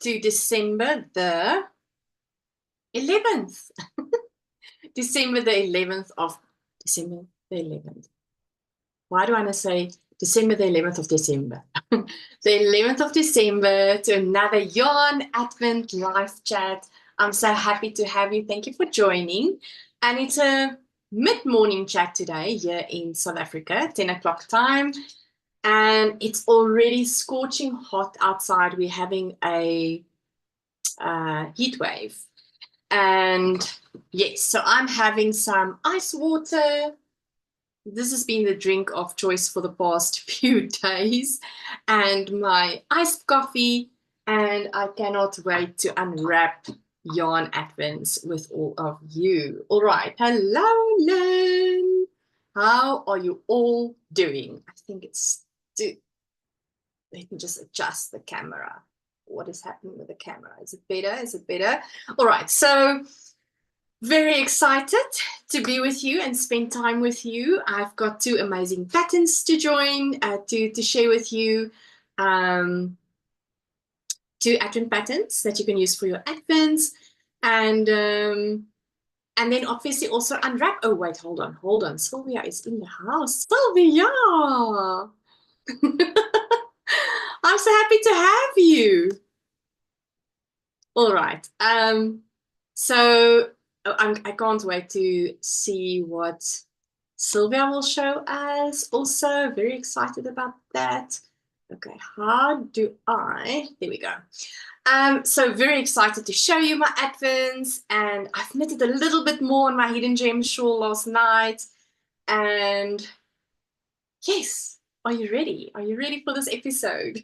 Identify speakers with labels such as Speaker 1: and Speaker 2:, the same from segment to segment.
Speaker 1: to December the 11th. December the 11th of December the 11th. Why do I want to say December the 11th of December? The 11th of December to another Yarn Advent live chat. I'm so happy to have you. Thank you for joining. And it's a mid-morning chat today here in South Africa, 10 o'clock time. And it's already scorching hot outside. We're having a heat wave. And yes, so I'm having some ice water. This has been the drink of choice for the past few days, and my iced coffee, and I cannot wait to unwrap Yarn Advents with all of you. All right, hello, Len. How are you all doing? I think it's, let me just adjust the camera. What is happening with the camera? Is it better? Is it better? All right, so very excited to be with you and spend time with you. I've got two amazing patterns to join, to share with you. Two Advent patterns that you can use for your Advents. And then obviously also unwrap. Oh, wait, hold on. Sylvia is in the house. Sylvia! I'm so happy to have you. All right. So I can't wait to see what Sylvia will show us. Also, very excited about that. Okay, how do I? There we go. So very excited to show you my Advents, and I've knitted a little bit more on my Hidden Gems shawl last night. And yes, are you ready? Are you ready for this episode?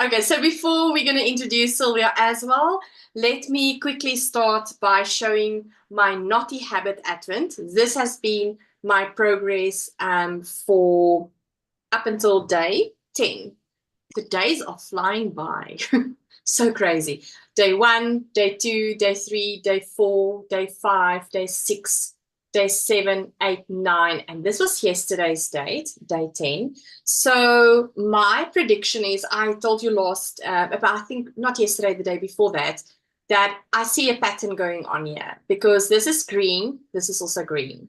Speaker 1: Okay, so before we're going to introduce Sylvia as well, let me quickly start by showing my Knotty Habit Advent. This has been my progress for up until day 10. The days are flying by. So crazy. Day 1, day 2, day 3, day 4, day 5, day 6, day 7, 8, 9, and this was yesterday's date, day 10. So my prediction is, I told you last, about, I think not yesterday, the day before that I see a pattern going on here, because this is green, this is also green.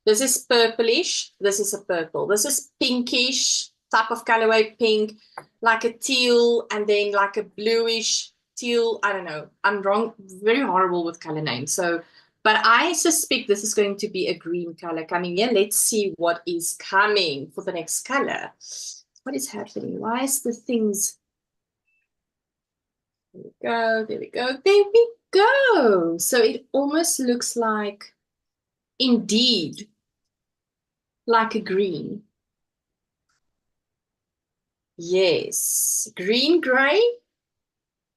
Speaker 1: This is purplish, this is a purple. This is pinkish type of colorway, pink, like a teal, and then like a bluish teal. I don't know. I'm wrong, very horrible with color names. So, but I suspect this is going to be a green color coming in. Let's see what is coming for the next color. What is happening? Why is the things? There we go, there we go, there we go. So it almost looks like, indeed, like a green. Yes, green, gray.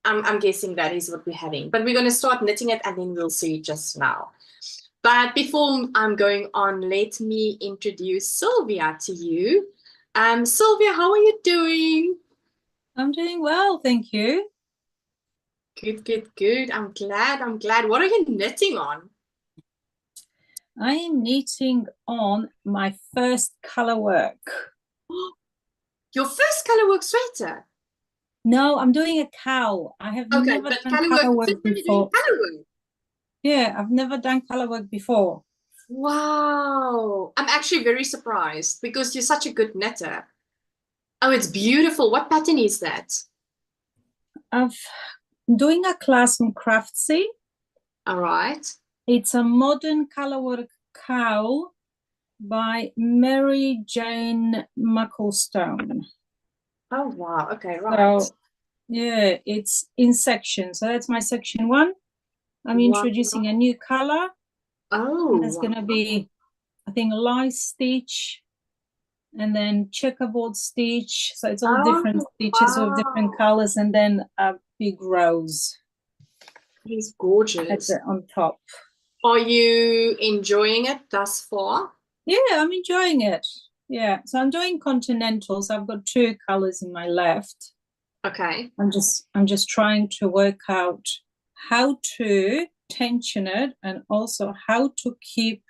Speaker 1: I'm guessing that is what we're having. But we're going to start knitting it, and then we'll see just now. But before I'm going on, let me introduce Sylvia to you. Sylvia, how are you doing?
Speaker 2: I'm doing well, thank you.
Speaker 1: Good, good, good. I'm glad. What are you knitting on?
Speaker 2: I am knitting on my first color work.
Speaker 1: Your first colorwork sweater?
Speaker 2: No, I'm doing a cowl. I have never done color work before. Yeah, I've never done color work before.
Speaker 1: Wow. I'm actually very surprised, because you're such a good knitter. Oh, it's beautiful. What pattern is that?
Speaker 2: I'm doing a class on Craftsy.
Speaker 1: All right.
Speaker 2: It's a modern color work cowl by Mary Jane Mucklestone.
Speaker 1: Oh, wow. Okay, right.
Speaker 2: So, yeah, it's in sections. So that's my section 1. I'm introducing a new color.
Speaker 1: Oh,
Speaker 2: and there's going to be, I think, light stitch and then checkerboard stitch. So it's all different stitches with different colors, and then a big rose.
Speaker 1: It's gorgeous.
Speaker 2: On top.
Speaker 1: Are you enjoying it thus far?
Speaker 2: Yeah, I'm enjoying it. Yeah, so I'm doing continentals. I've got 2 colors in my left.
Speaker 1: Okay.
Speaker 2: I'm just trying to work out how to tension it, and also how to keep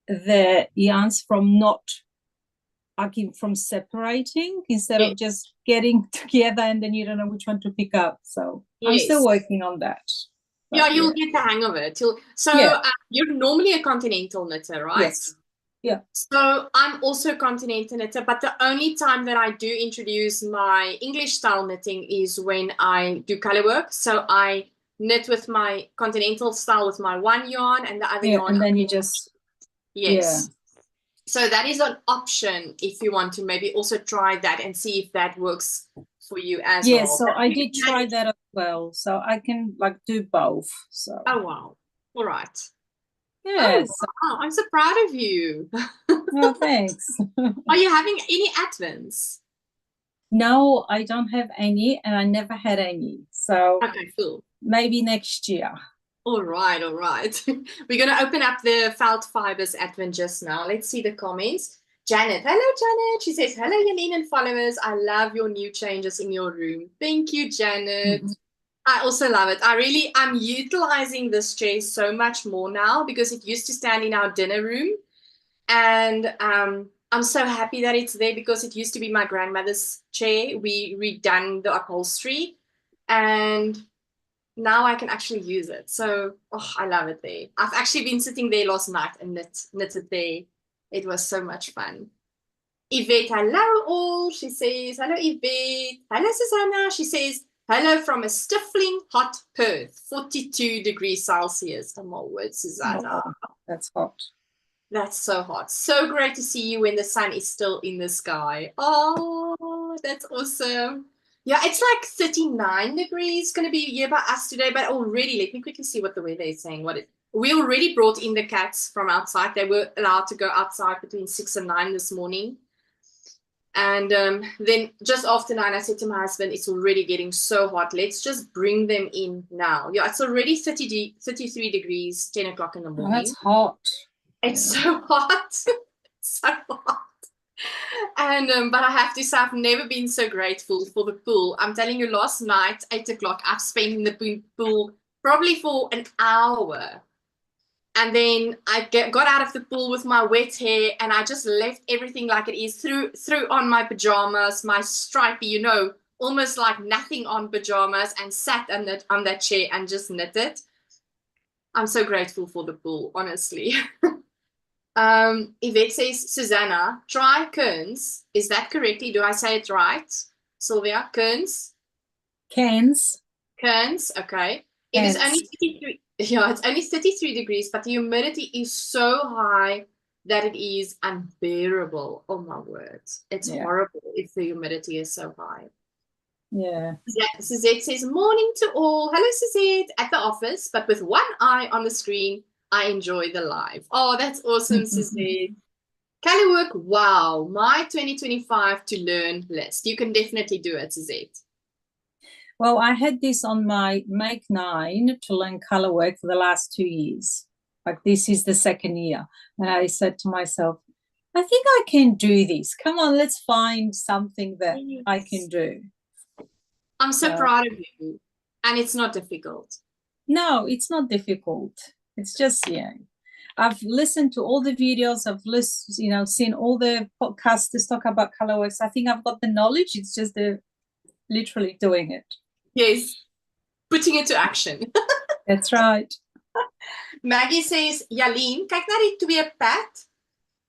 Speaker 2: the yarns from not from separating instead of just getting together and then you don't know which one to pick up. So I'm still working on that.
Speaker 1: Yeah, you'll get the hang of it. You're normally a continental knitter, right?
Speaker 2: Yes. Yeah.
Speaker 1: So I'm also a continental knitter, but the only time that I do introduce my English style knitting is when I do color work. So I knit with my continental style with my one yarn and the other yarn.
Speaker 2: And then you just
Speaker 1: So that is an option if you want to maybe also try that and see if that works for you as well.
Speaker 2: So I did try that as well. So I can like do both. So
Speaker 1: wow. All right.
Speaker 2: Yes.
Speaker 1: Oh, wow. I'm so proud of you.
Speaker 2: Oh, thanks.
Speaker 1: Are you having any advents?
Speaker 2: No, I don't have any, and I never had any. So
Speaker 1: okay, cool.
Speaker 2: Maybe next year.
Speaker 1: All right. We're going to open up the felt fibers advent just now. Let's see the comments. Janet. Hello, Janet. She says, hello, Jalene and followers. I love your new changes in your room. Thank you, Janet. I also love it. I'm utilizing this chair so much more now because it used to stand in our dinner room. And I'm so happy that it's there because it used to be my grandmother's chair. We redone the upholstery and now I can actually use it. So, I love it there. I've actually been sitting there last night and knitted there. It was so much fun. Yvette, hello all. She says, hello, Yvette. Hello, Susanna. She says, hello from a stifling hot Perth, 42 degrees Celsius. Oh my word, Susanna.
Speaker 2: Oh, that's hot.
Speaker 1: That's so hot. So great to see you when the sun is still in the sky. Oh, that's awesome. Yeah, it's like 39 degrees going to be here by us today, but already, let me quickly see what the weather is saying. We already brought in the cats from outside. They were allowed to go outside between 6 and 9 this morning. And then just after 9, I said to my husband, it's already getting so hot. Let's just bring them in now. Yeah, it's already 33 degrees, 10 o'clock in the morning.
Speaker 2: Oh, that's hot.
Speaker 1: It's so hot. So hot. And but I have to say, I've never been so grateful for the pool. I'm telling you, last night, 8 o'clock, I've spent in the pool probably for an hour. And then I got out of the pool with my wet hair and I just left everything like it is, threw on my pajamas, my stripy, almost like nothing on pajamas, and sat on that chair and just knitted. I'm so grateful for the pool, honestly. Yvette says, Susanna, try Kearns. Is that correctly? Do I say it right? Sylvia, Kearns?
Speaker 2: Kearns,
Speaker 1: okay. It is only 33. Yeah, it's only 33 degrees, but the humidity is so high that it is unbearable. Oh my word. It's horrible if the humidity is so high.
Speaker 2: Yeah.
Speaker 1: Suzette says, morning to all. Hello, Suzette, at the office, but with one eye on the screen. I enjoy the live. Oh, that's awesome, Suzette. Color work, wow. My 2025 to learn list. You can definitely do it, Suzette.
Speaker 2: Well, I had this on my Make 9 to learn color work for the last 2 years. Like this is the second year. And I said to myself, I think I can do this. Come on, let's find something that I can do.
Speaker 1: I'm so proud of you. And it's not difficult.
Speaker 2: No, it's not difficult. It's just, I've listened to all the videos. I've seen all the podcasters talk about colorworks. I think I've got the knowledge. It's just literally doing it.
Speaker 1: Yes, putting it to action.
Speaker 2: That's right.
Speaker 1: Maggie says, Jalene, kyk na die twee pad.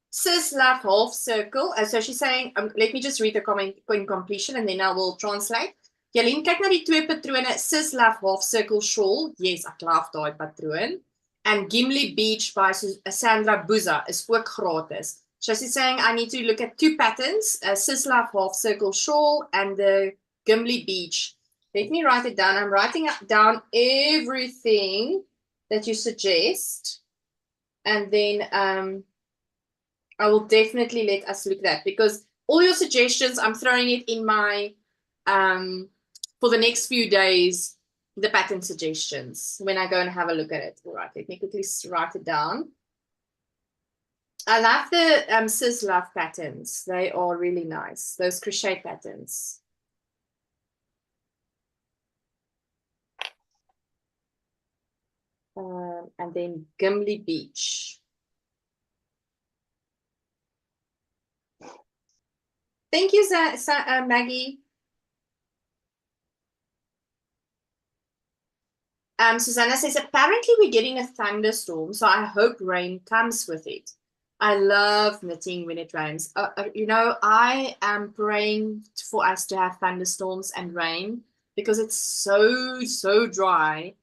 Speaker 1: Sis love half circle. So she's saying, let me just read the comment in completion and then I will translate. Jalene, kyk na die twee patrone. Sis love half circle shawl. Yes, ek love daai patroon. And Gimli Beach by Sandra Buza is ook gratis. So she's saying I need to look at 2 patterns, Sis love half circle shawl and the Gimli Beach. Let me write it down. I'm writing down everything that you suggest. And then I will definitely let us look at that because all your suggestions, I'm throwing it in my, for the next few days, the pattern suggestions when I go and have a look at it. All right, let me quickly write it down. I love the Sis Love patterns. They are really nice. Those crochet patterns. And then Gimli Beach. Thank you, Maggie. Susanna says, apparently we're getting a thunderstorm, so I hope rain comes with it. I love knitting when it rains. I am praying for us to have thunderstorms and rain because it's so dry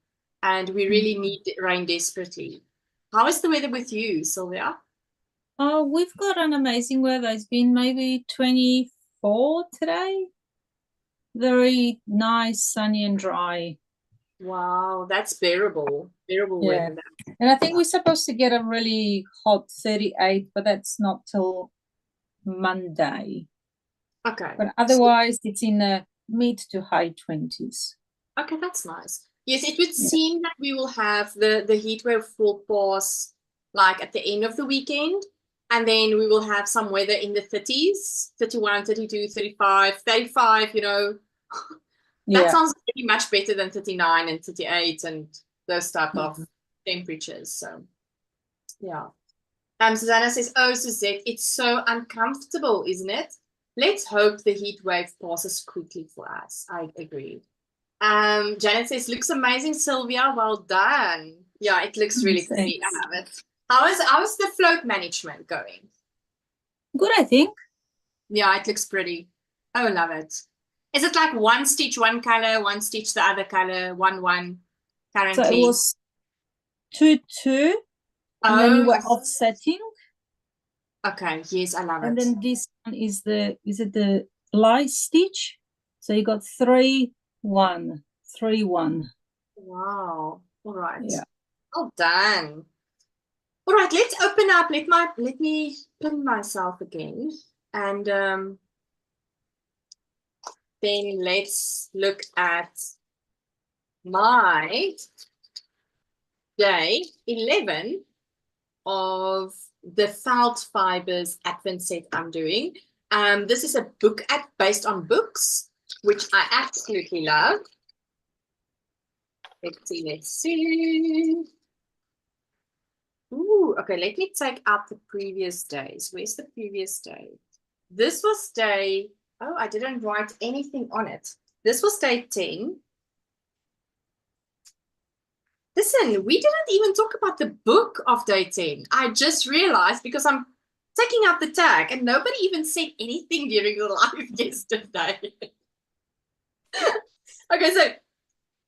Speaker 1: and we really need rain desperately. How is the weather with you, Sylvia?
Speaker 2: Oh, we've got an amazing weather. It's been maybe 24 today. Very nice, sunny and dry.
Speaker 1: Wow, that's bearable weather.
Speaker 2: And I think we're supposed to get a really hot 38, but that's not till Monday.
Speaker 1: Okay.
Speaker 2: But otherwise, it's in the mid to high 20s.
Speaker 1: Okay, that's nice. Yes, it would seem that we will have the heat wave will pass like at the end of the weekend, and then we will have some weather in the 30s, 31, 32, 35, 35, That sounds pretty much better than 39 and 38 and those type of temperatures. So, yeah. Susanna says, oh, Suzette, it's so uncomfortable, isn't it? Let's hope the heat wave passes quickly for us. I agree. Janet says, looks amazing, Sylvia. Well done. Yeah, it looks really pretty. I love it. How's the float management going?
Speaker 2: Good, I think.
Speaker 1: Yeah, it looks pretty. Oh, love it. Is it like one stitch, one color, one stitch, the other color, one currently?
Speaker 2: So it was 2-2, and then you were offsetting.
Speaker 1: Okay, yes, I love it.
Speaker 2: And then this one is the light stitch. So you got 3-1, 3-1.
Speaker 1: Wow. All right.
Speaker 2: Yeah.
Speaker 1: Well done. All right, let's open up. Let me pin myself again. And then let's look at my day 11 of the felt fibers Advent set I'm doing. This is a book based on books, which I absolutely love. Let's see. Ooh, okay, let me take out the previous days. Where's the previous day? This was day, oh, I didn't write anything on it. This was day 10. Listen, we didn't even talk about the book of day 10. I just realized because I'm taking out the tag and nobody even said anything during the live yesterday. Okay, so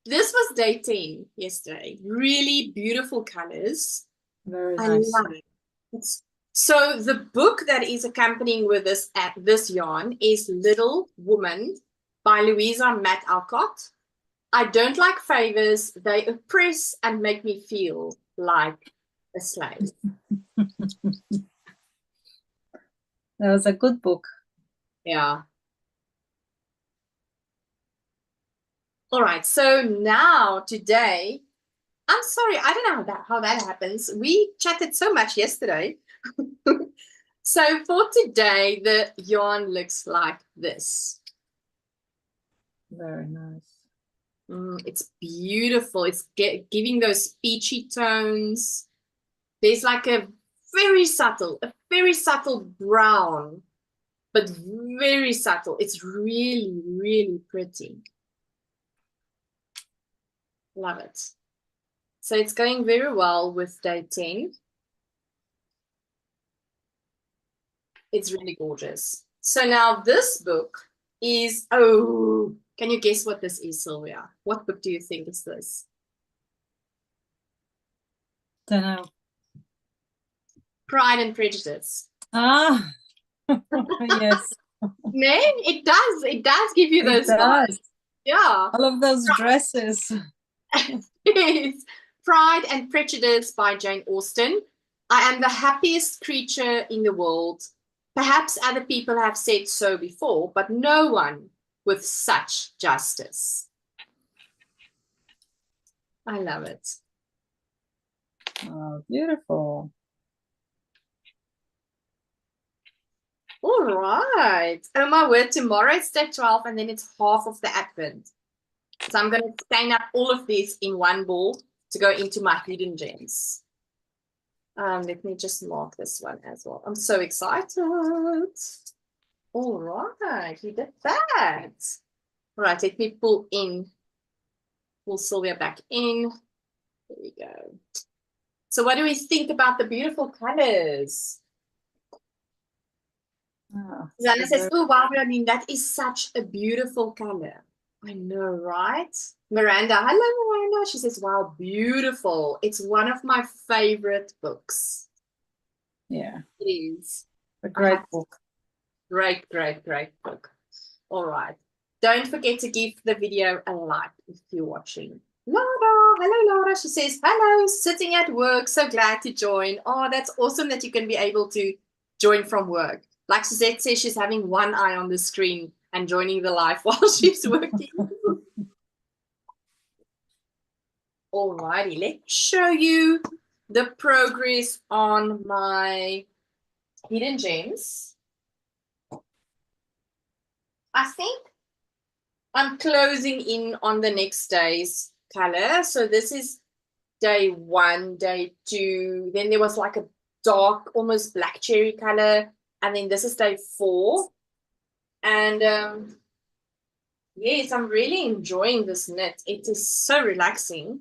Speaker 1: this was day 10 yesterday. Really beautiful colors.
Speaker 2: Very nice.
Speaker 1: I love it. So the book that is accompanying with this yarn is Little Woman by Louisa Matt Alcott. I don't like favors. They oppress and make me feel like a slave.
Speaker 2: That was a good book.
Speaker 1: Yeah. All right. So now today, I'm sorry, I don't know how that happens. We chatted so much yesterday. So for today, the yarn looks like this.
Speaker 2: Very nice.
Speaker 1: It's beautiful. It's giving those peachy tones. There's like a very subtle brown, but very subtle. It's really, really pretty. Love it. So it's going very well with day 10. It's really gorgeous. So now this book is, oh, can you guess what this is, Sylvia? What book do you think is this?
Speaker 2: Don't know.
Speaker 1: Pride and Prejudice.
Speaker 2: Ah, yes.
Speaker 1: Man, it does give you those vibes. Yeah.
Speaker 2: All of those dresses.
Speaker 1: It's Pride and Prejudice by Jane Austen. I am the happiest creature in the world. Perhaps other people have said so before, but no one with such justice. I love it.
Speaker 2: Oh, beautiful.
Speaker 1: All right. Oh my word, tomorrow it's day 12 and then it's half of the Advent. So I'm going to stain up all of these in one ball to go into my hidden gems. Let me just mark this one as well. I'm so excited. All right, you did that. All right, let me pull Sylvia back in. There we go. So what do we think about the beautiful colors? Susanna says, oh, wow, I mean, that is such a beautiful color. I know, right? Miranda, hello, Miranda. She says, wow, beautiful. It's one of my favorite books.
Speaker 2: Yeah.
Speaker 1: It is.
Speaker 2: A great book.
Speaker 1: Great, great, great book. All right. Don't forget to give the video a like if you're watching. Laura, hello, Laura. She says, hello, sitting at work. So glad to join. Oh, that's awesome that you can be able to join from work. Like Suzette says, she's having one eye on the screen and joining the live while she's working. All righty, let's show you the progress on my Hidden Gems. I think I'm closing in on the next day's color. So this is day 1, day 2. Then there was like a dark, almost black cherry color. And then this is day 4. And yes, I'm really enjoying this knit. It is so relaxing.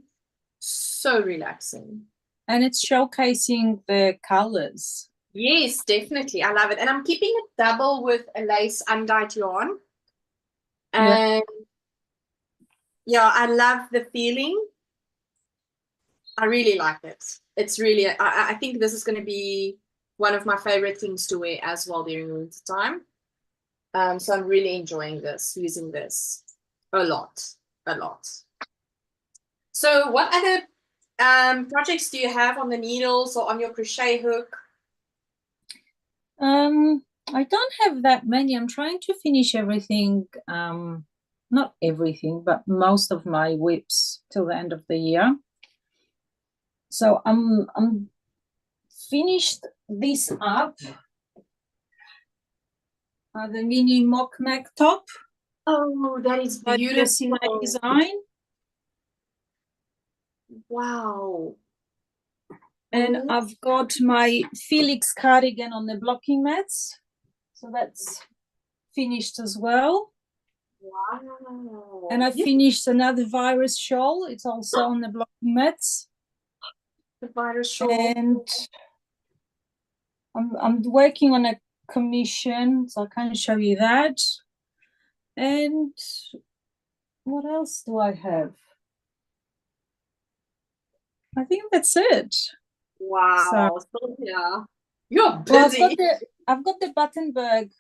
Speaker 1: So relaxing.
Speaker 2: And it's showcasing the colors.
Speaker 1: Yes, definitely. I love it. And I'm keeping it double with a lace undyed yarn. And yeah, I love the feeling. I really like it. It's really, I think this is going to be one of my favorite things to wear as well during the winter time. So I'm really enjoying this, using this a lot. So what other projects do you have on the needles or on your crochet hook?
Speaker 2: I don't have that many. I'm trying to finish everything, not everything, but most of my whips till the end of the year. So I'm finished this up. The mini mock neck top.
Speaker 1: Oh, that is beautiful
Speaker 2: design.
Speaker 1: Wow.
Speaker 2: And I've got my Felix cardigan on the blocking mats. So that's finished as well.
Speaker 1: Wow.
Speaker 2: And I finished another virus shawl. It's also on the blocking mats.
Speaker 1: The virus shawl.
Speaker 2: And I'm working on a commission, so I can't show you that. And what else do I have? I think that's it.
Speaker 1: Wow, so, yeah. You're busy.
Speaker 2: Well, I've got the Battenberg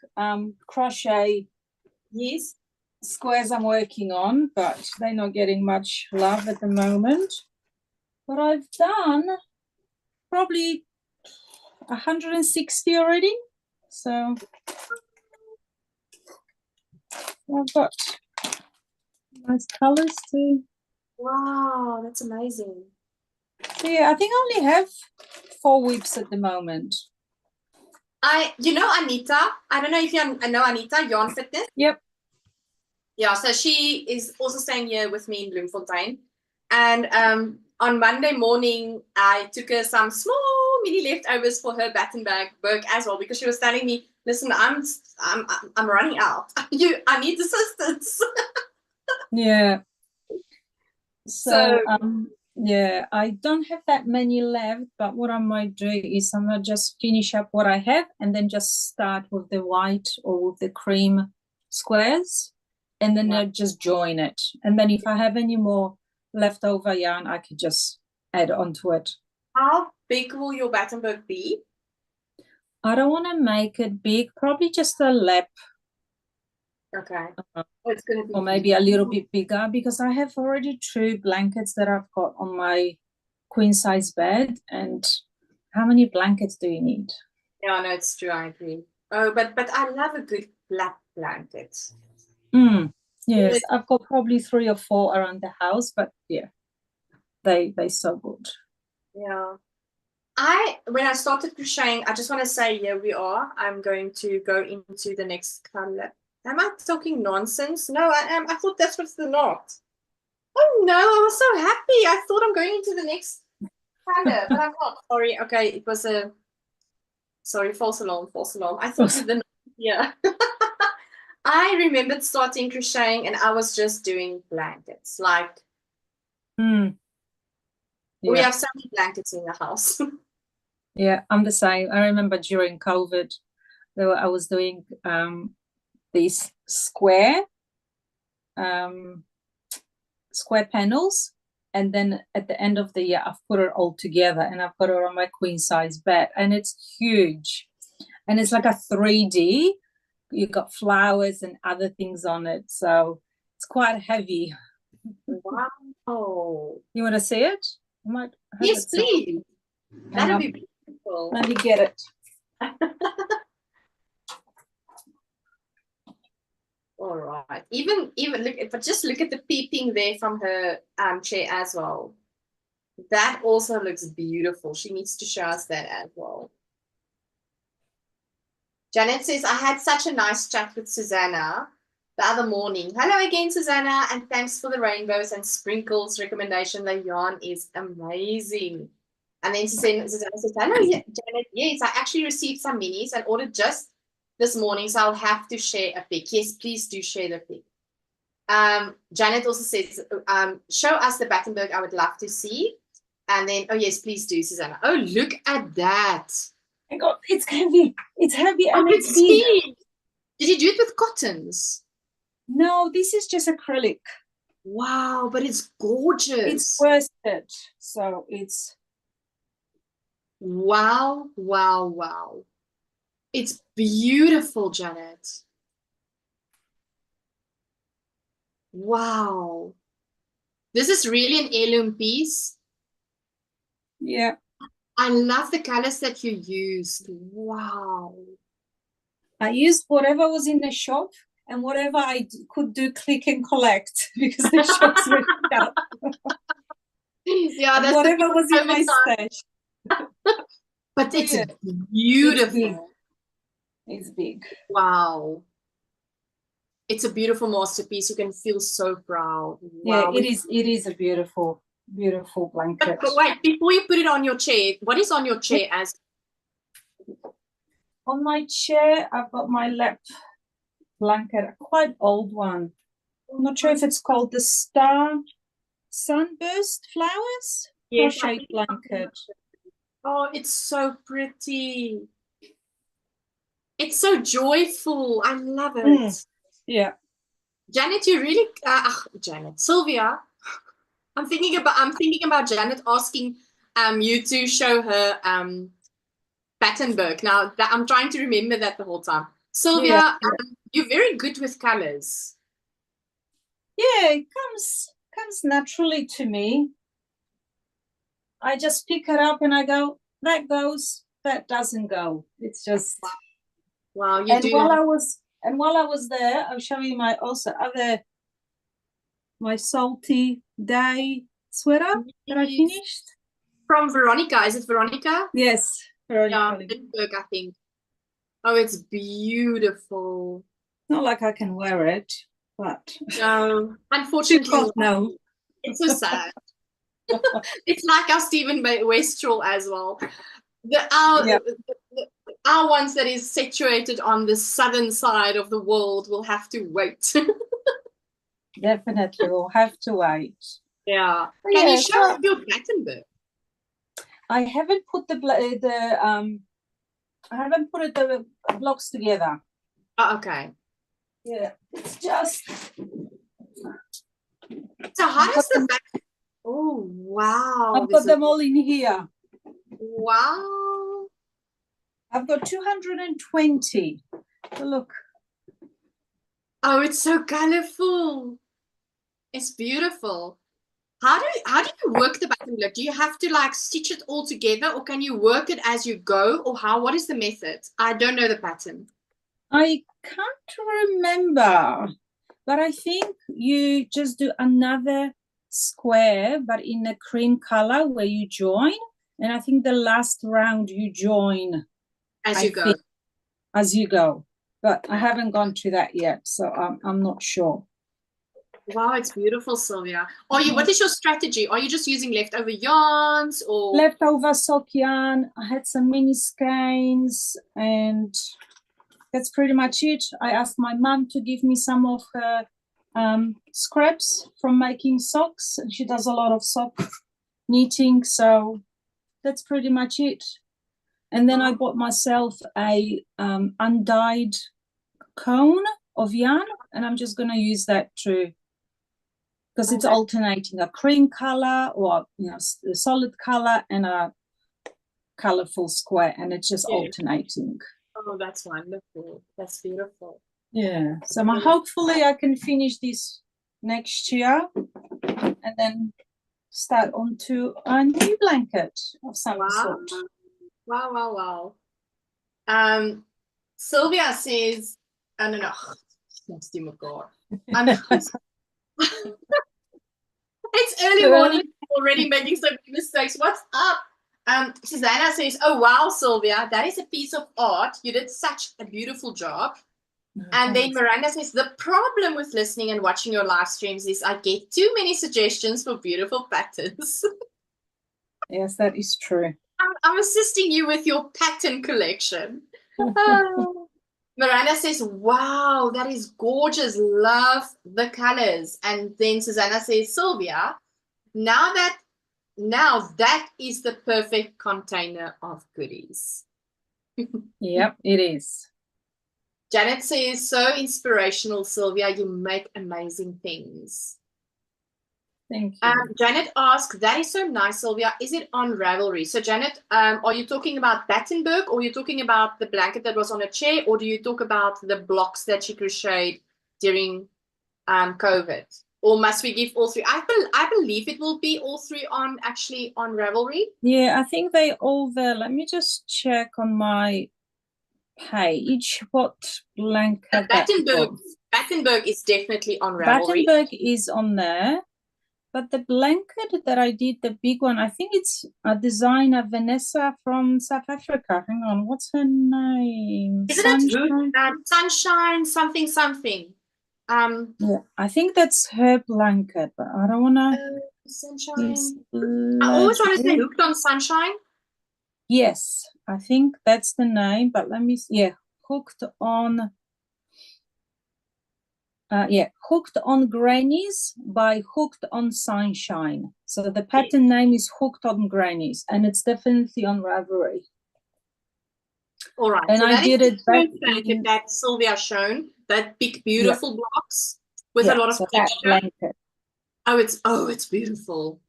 Speaker 2: crochet squares I'm working on, but they're not getting much love at the moment. But I've done probably 160 already. So I've got nice colors too.
Speaker 1: Wow, that's amazing.
Speaker 2: So yeah, I think I only have 4 whips at the moment.
Speaker 1: You know Anita? I don't know if you know Anita, Yarn Fitness.
Speaker 2: Yep.
Speaker 1: Yeah, so she is also staying here with me in Bloemfontein. And on Monday morning, I took her some small mini leftovers for her Battenberg work as well, because she was telling me, listen, I'm running out. I need assistance.
Speaker 2: Yeah. So yeah, I don't have that many left, but what I might do is I'm gonna just finish up what I have and then just start with the white or with the cream squares, and then just join it. And then if I have any more leftover yarn, I could just add onto it.
Speaker 1: How big will your Battenberg be?
Speaker 2: I don't want to make it big, probably just a lap.
Speaker 1: Okay. It's going to be,
Speaker 2: or maybe a little bit bigger, because I have already 2 blankets that I've got on my queen size bed. And how many blankets do you need?
Speaker 1: Yeah, no, it's true. I agree. Oh, but I love a good black blanket.
Speaker 2: Yes, I've got probably 3 or 4 around the house, but yeah, they're so good.
Speaker 1: Yeah. When I started crocheting, I just want to say, here we are. I'm going to go into the next color. Am I talking nonsense? No, I am. I thought that's what's the knot. Oh no, I was so happy. I thought I'm going into the next color, but I'm not. Sorry. Okay, it was sorry, false alarm. I thought the knot. Yeah. I remembered starting crocheting and I was just doing blankets. Like,
Speaker 2: Mm,
Speaker 1: we
Speaker 2: yeah.
Speaker 1: have so many blankets in the house.
Speaker 2: Yeah, I'm the same. I remember during COVID, I was doing these um, square panels, and then at the end of the year, I've put it all together, and I've got it on my queen size bed, and it's huge, and it's like a 3D. You've got flowers and other things on it, so it's quite heavy.
Speaker 1: Wow.
Speaker 2: You want to see it? I might have
Speaker 1: Yes,
Speaker 2: it
Speaker 1: please.
Speaker 2: Hang
Speaker 1: That'd
Speaker 2: on.
Speaker 1: be beautiful.
Speaker 2: Let me get it.
Speaker 1: All right. Even look, but just look at the peeping there from her chair as well. That also looks beautiful. She needs to show us that as well. Janet says, I had such a nice chat with Susanna the other morning. Hello again, Susanna, and thanks for the rainbows and sprinkles recommendation. The yarn is amazing. And then Susanna says, hello, Janet. Yes, I actually received some minis and ordered just this morning, so I'll have to share a pic. Yes, please do share the pic. Janet also says, show us the Battenberg. I would love to see. And then, oh, yes, please do, Susanna. Oh, look at that.
Speaker 2: Oh my God, it's heavy. It's heavy and
Speaker 1: I
Speaker 2: it's
Speaker 1: can
Speaker 2: big.
Speaker 1: see. Did you do it with cottons?
Speaker 2: No, this is just acrylic.
Speaker 1: Wow, but it's gorgeous.
Speaker 2: It's worsted, so it's...
Speaker 1: Wow, wow, wow. It's beautiful, Janet. Wow. This is really an heirloom piece.
Speaker 2: Yeah.
Speaker 1: I love the colors that you used. Wow.
Speaker 2: I used whatever was in the shop and whatever I could do click and collect because the shops were shut.
Speaker 1: Yeah, that's
Speaker 2: whatever was in my stash.
Speaker 1: But it's
Speaker 2: yeah.
Speaker 1: beautiful.
Speaker 2: It's big.
Speaker 1: Wow. It's a beautiful masterpiece. You can feel so proud.
Speaker 2: Yeah,
Speaker 1: Wow.
Speaker 2: it is a beautiful blanket.
Speaker 1: But wait, before you put it on your chair, what is on your chair as?
Speaker 2: On my chair, I've got my lap blanket, a quite old one. I'm not sure if it's called the Sunburst Flowers crochet blanket.
Speaker 1: Oh, it's so pretty. It's so joyful. I love it.
Speaker 2: Yeah.
Speaker 1: Janet, you really Janet. Sylvia. I'm thinking about Janet asking you to show her Battenberg. Now that I'm trying to remember that the whole time. Sylvia, you're very good with colors.
Speaker 2: Yeah, it comes naturally to me. I just pick it up and I go, that goes, that doesn't go. It's just
Speaker 1: wow. You
Speaker 2: and
Speaker 1: do.
Speaker 2: while I was there, I'll show you my salty day sweater that I finished.
Speaker 1: From Veronica. Is it Veronica?
Speaker 2: Yes, Veronica.
Speaker 1: Yeah, Battenberg, I think. Oh, it's beautiful.
Speaker 2: Not like I can wear it, but
Speaker 1: no, unfortunately,
Speaker 2: no.
Speaker 1: It's so sad. It's like our Stephen Westrel as well. Our ones that is situated on the southern side of the world will have to wait.
Speaker 2: Definitely, we'll have to wait.
Speaker 1: Yeah. Can you show us your Battenberg?
Speaker 2: I haven't put the blocks together.
Speaker 1: Oh, okay.
Speaker 2: Yeah, it's just.
Speaker 1: So how does the back? Oh wow!
Speaker 2: I've got them all in here.
Speaker 1: Wow.
Speaker 2: I've got 220. So look.
Speaker 1: Oh, it's so colorful. It's beautiful. How do you work the Battenberg? Do you have to like stitch it all together, or can you work it as you go, or what is the method? I don't know the pattern.
Speaker 2: I can't remember, but I think you just do another square, but in a cream color where you join, and I think the last round you join
Speaker 1: as you go.
Speaker 2: But I haven't gone to that yet, so I'm not sure.
Speaker 1: Wow, it's beautiful, Sylvia. What is your strategy? Are you just using leftover yarns or
Speaker 2: leftover sock yarn? I had some mini skeins and that's pretty much it. I asked my mum to give me some of her scraps from making socks. She does a lot of sock knitting, so that's pretty much it. And then I bought myself a undyed cone of yarn, and I'm just going to use that too, because it's alternating a cream color or a solid color and a colorful square, and it's just alternating.
Speaker 1: Oh, that's wonderful. That's beautiful.
Speaker 2: Yeah, so hopefully I can finish this next year and then start onto a new blanket of some sort.
Speaker 1: Wow. Sylvia says, oh no, nasty my God. It's early morning, already making so many mistakes. What's up? Susanna says, oh wow, Sylvia, that is a piece of art. You did such a beautiful job. And then Miranda says, the problem with listening and watching your live streams is I get too many suggestions for beautiful patterns.
Speaker 2: Yes, that is true.
Speaker 1: I'm assisting you with your pattern collection. Miranda says, wow, that is gorgeous. Love the colors. And then Susanna says, Sylvia, now that is the perfect container of goodies.
Speaker 2: Yep, it is.
Speaker 1: Janet says, so inspirational, Sylvia. You make amazing things.
Speaker 2: Thank you.
Speaker 1: Janet asks, that is so nice, Sylvia. Is it on Ravelry? So, Janet, are you talking about Battenberg, or are you talking about the blanket that was on a chair, or do you talk about the blocks that she crocheted during COVID? Or must we give all three? I believe it will be all three on Ravelry.
Speaker 2: Yeah, I think they all there. Let me just check on my page what blanket.
Speaker 1: Battenberg is definitely on Ravelry.
Speaker 2: Battenberg is on there. But the blanket that I did, the big one, I think it's a designer, Vanessa from South Africa. Hang on, what's her name?
Speaker 1: Isn't it Sunshine something?
Speaker 2: Yeah, I think that's her blanket, but I don't want to.
Speaker 1: Sunshine. I always want to say Hooked on Sunshine.
Speaker 2: Yes, I think that's the name, but let me see. Yeah, Hooked on. Hooked on Grannies by Hooked on Sunshine. So the pattern name is Hooked on Grannies, and it's definitely on Ravelry.
Speaker 1: All right.
Speaker 2: And
Speaker 1: so
Speaker 2: I did it back
Speaker 1: in that Sylvia shown, that big beautiful blocks with a lot of texture.
Speaker 2: Blanket.
Speaker 1: Oh, it's beautiful.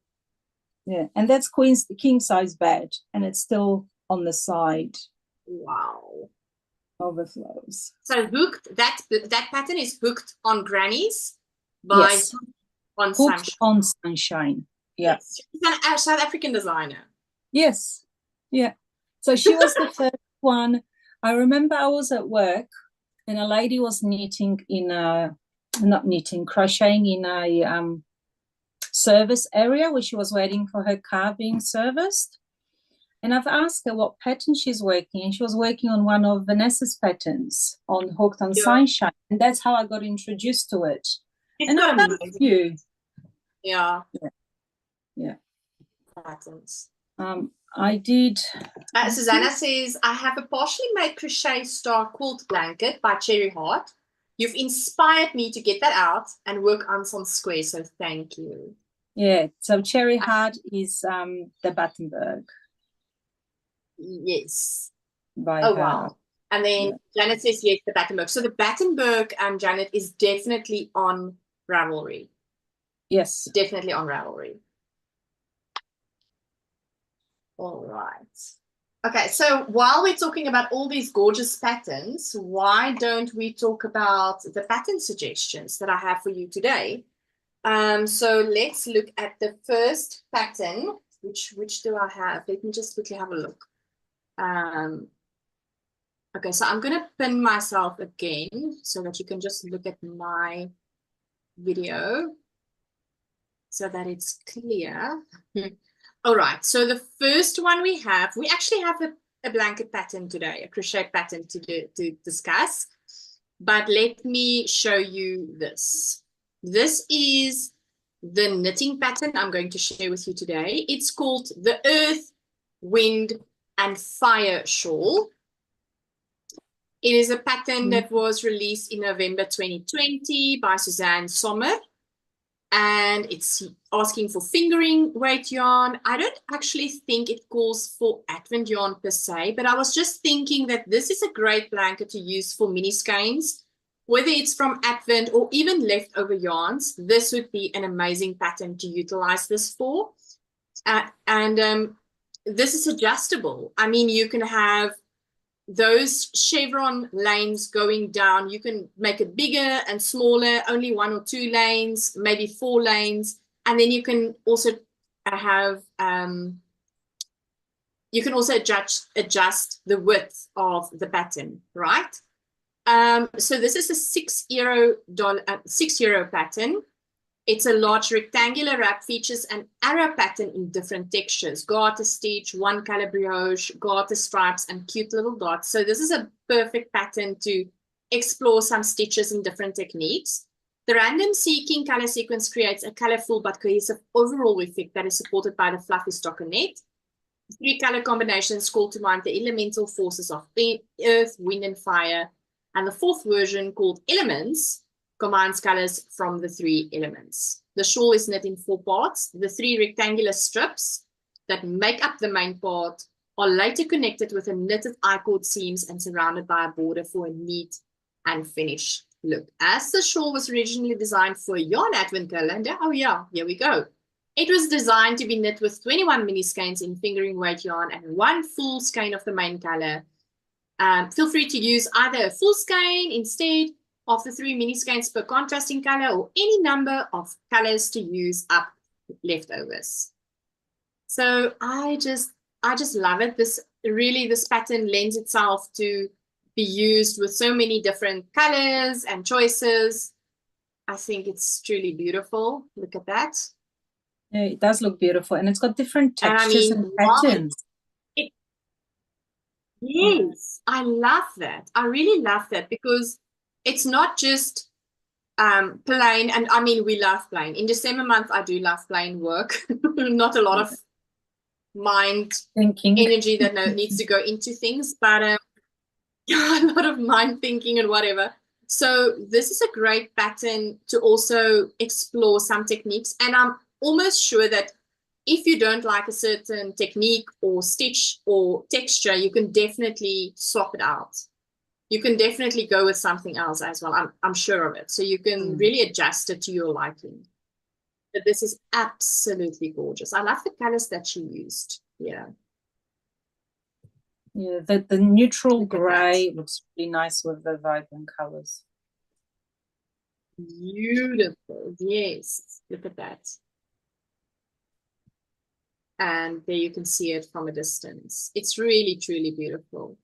Speaker 2: Yeah, and that's king size bed, and it's still on the side.
Speaker 1: Wow.
Speaker 2: Overflows.
Speaker 1: So that pattern is Hooked on Grannies by
Speaker 2: Hooked on Sunshine. Yeah.
Speaker 1: Yes. She's a South African designer.
Speaker 2: Yes. Yeah. So she was the first one. I remember I was at work and a lady was crocheting in a service area where she was waiting for her car being serviced. And I've asked her what pattern she's working, and she was working on one of Vanessa's patterns on Hooked on Sunshine. And that's how I got introduced to it.
Speaker 1: And I've done a
Speaker 2: few.
Speaker 1: Yeah.
Speaker 2: Patterns. I did.
Speaker 1: Susanna says, I have a partially made crochet star quilt blanket by Cherry Heart. You've inspired me to get that out and work on some squares, so thank you.
Speaker 2: Yeah, so Cherry Heart is the Battenberg.
Speaker 1: Yes.
Speaker 2: By her.
Speaker 1: Wow. And then Janet says, yes, the Battenberg. So the Battenberg, Janet, is definitely on Ravelry.
Speaker 2: Yes.
Speaker 1: Definitely on Ravelry. All right. Okay, so while we're talking about all these gorgeous patterns, why don't we talk about the pattern suggestions that I have for you today? So let's look at the first pattern. Which do I have? Let me just quickly have a look. Okay, so I'm going to pin myself again so that you can just look at my video so that it's clear. All right, so the first one we actually have a blanket pattern today, a crochet pattern to discuss, but let me show you this. This is the knitting pattern I'm going to share with you today. It's called the Earth, Wind, and Fire Shawl. It is a pattern that was released in November 2020 by Suzanne Sommer. And it's asking for fingering weight yarn. I don't actually think it calls for advent yarn per se, but I was just thinking that this is a great blanket to use for mini skeins. Whether it's from advent or even leftover yarns, this would be an amazing pattern to utilize this for. This is adjustable. I mean, you can have those chevron lanes going down. You can make it bigger and smaller, only 1 or 2 lanes, maybe 4 lanes. And then you can also have, you can also adjust the width of the pattern, right? So this is a €6 pattern. It's a large rectangular wrap, features an arrow pattern in different textures, garter stitch, 1-color brioche, garter stripes, and cute little dots. So this is a perfect pattern to explore some stitches in different techniques. The random seeking color sequence creates a colorful but cohesive overall effect that is supported by the fluffy stockinette. 3 color combinations call to mind the elemental forces of earth, wind, and fire. And the 4th version, called Elements, combines colors from the 3 elements. The shawl is knit in 4 parts. The 3 rectangular strips that make up the main part are later connected with a knitted I-cord seams and surrounded by a border for a neat and finished look. As the shawl was originally designed for a yarn advent calendar, oh yeah, here we go. It was designed to be knit with 21 mini skeins in fingering weight yarn and 1 full skein of the main color. Feel free to use either a full skein instead of the 3 mini skeins per contrasting color, or any number of colors to use up leftovers. So I just love it. This pattern lends itself to be used with so many different colors and choices. I think it's truly beautiful. Look at that.
Speaker 2: Yeah, it does look beautiful, and it's got different textures and patterns.
Speaker 1: Yes, I love that. I really love that, because it's not just plain, and I mean, we love plain. In December month, I do love plain work. Not a lot of mind
Speaker 2: thinking
Speaker 1: energy that needs to go into things, but a lot of mind thinking and whatever. So this is a great pattern to also explore some techniques. And I'm almost sure that if you don't like a certain technique or stitch or texture, you can definitely swap it out. You can definitely go with something else as well. I'm sure of it. So you can really adjust it to your liking. But this is absolutely gorgeous. I love the colors that she used. Yeah.
Speaker 2: Yeah, the neutral gray looks really nice with the vibrant colors.
Speaker 1: Beautiful. Yes. Look at that. And there you can see it from a distance. It's really, truly beautiful.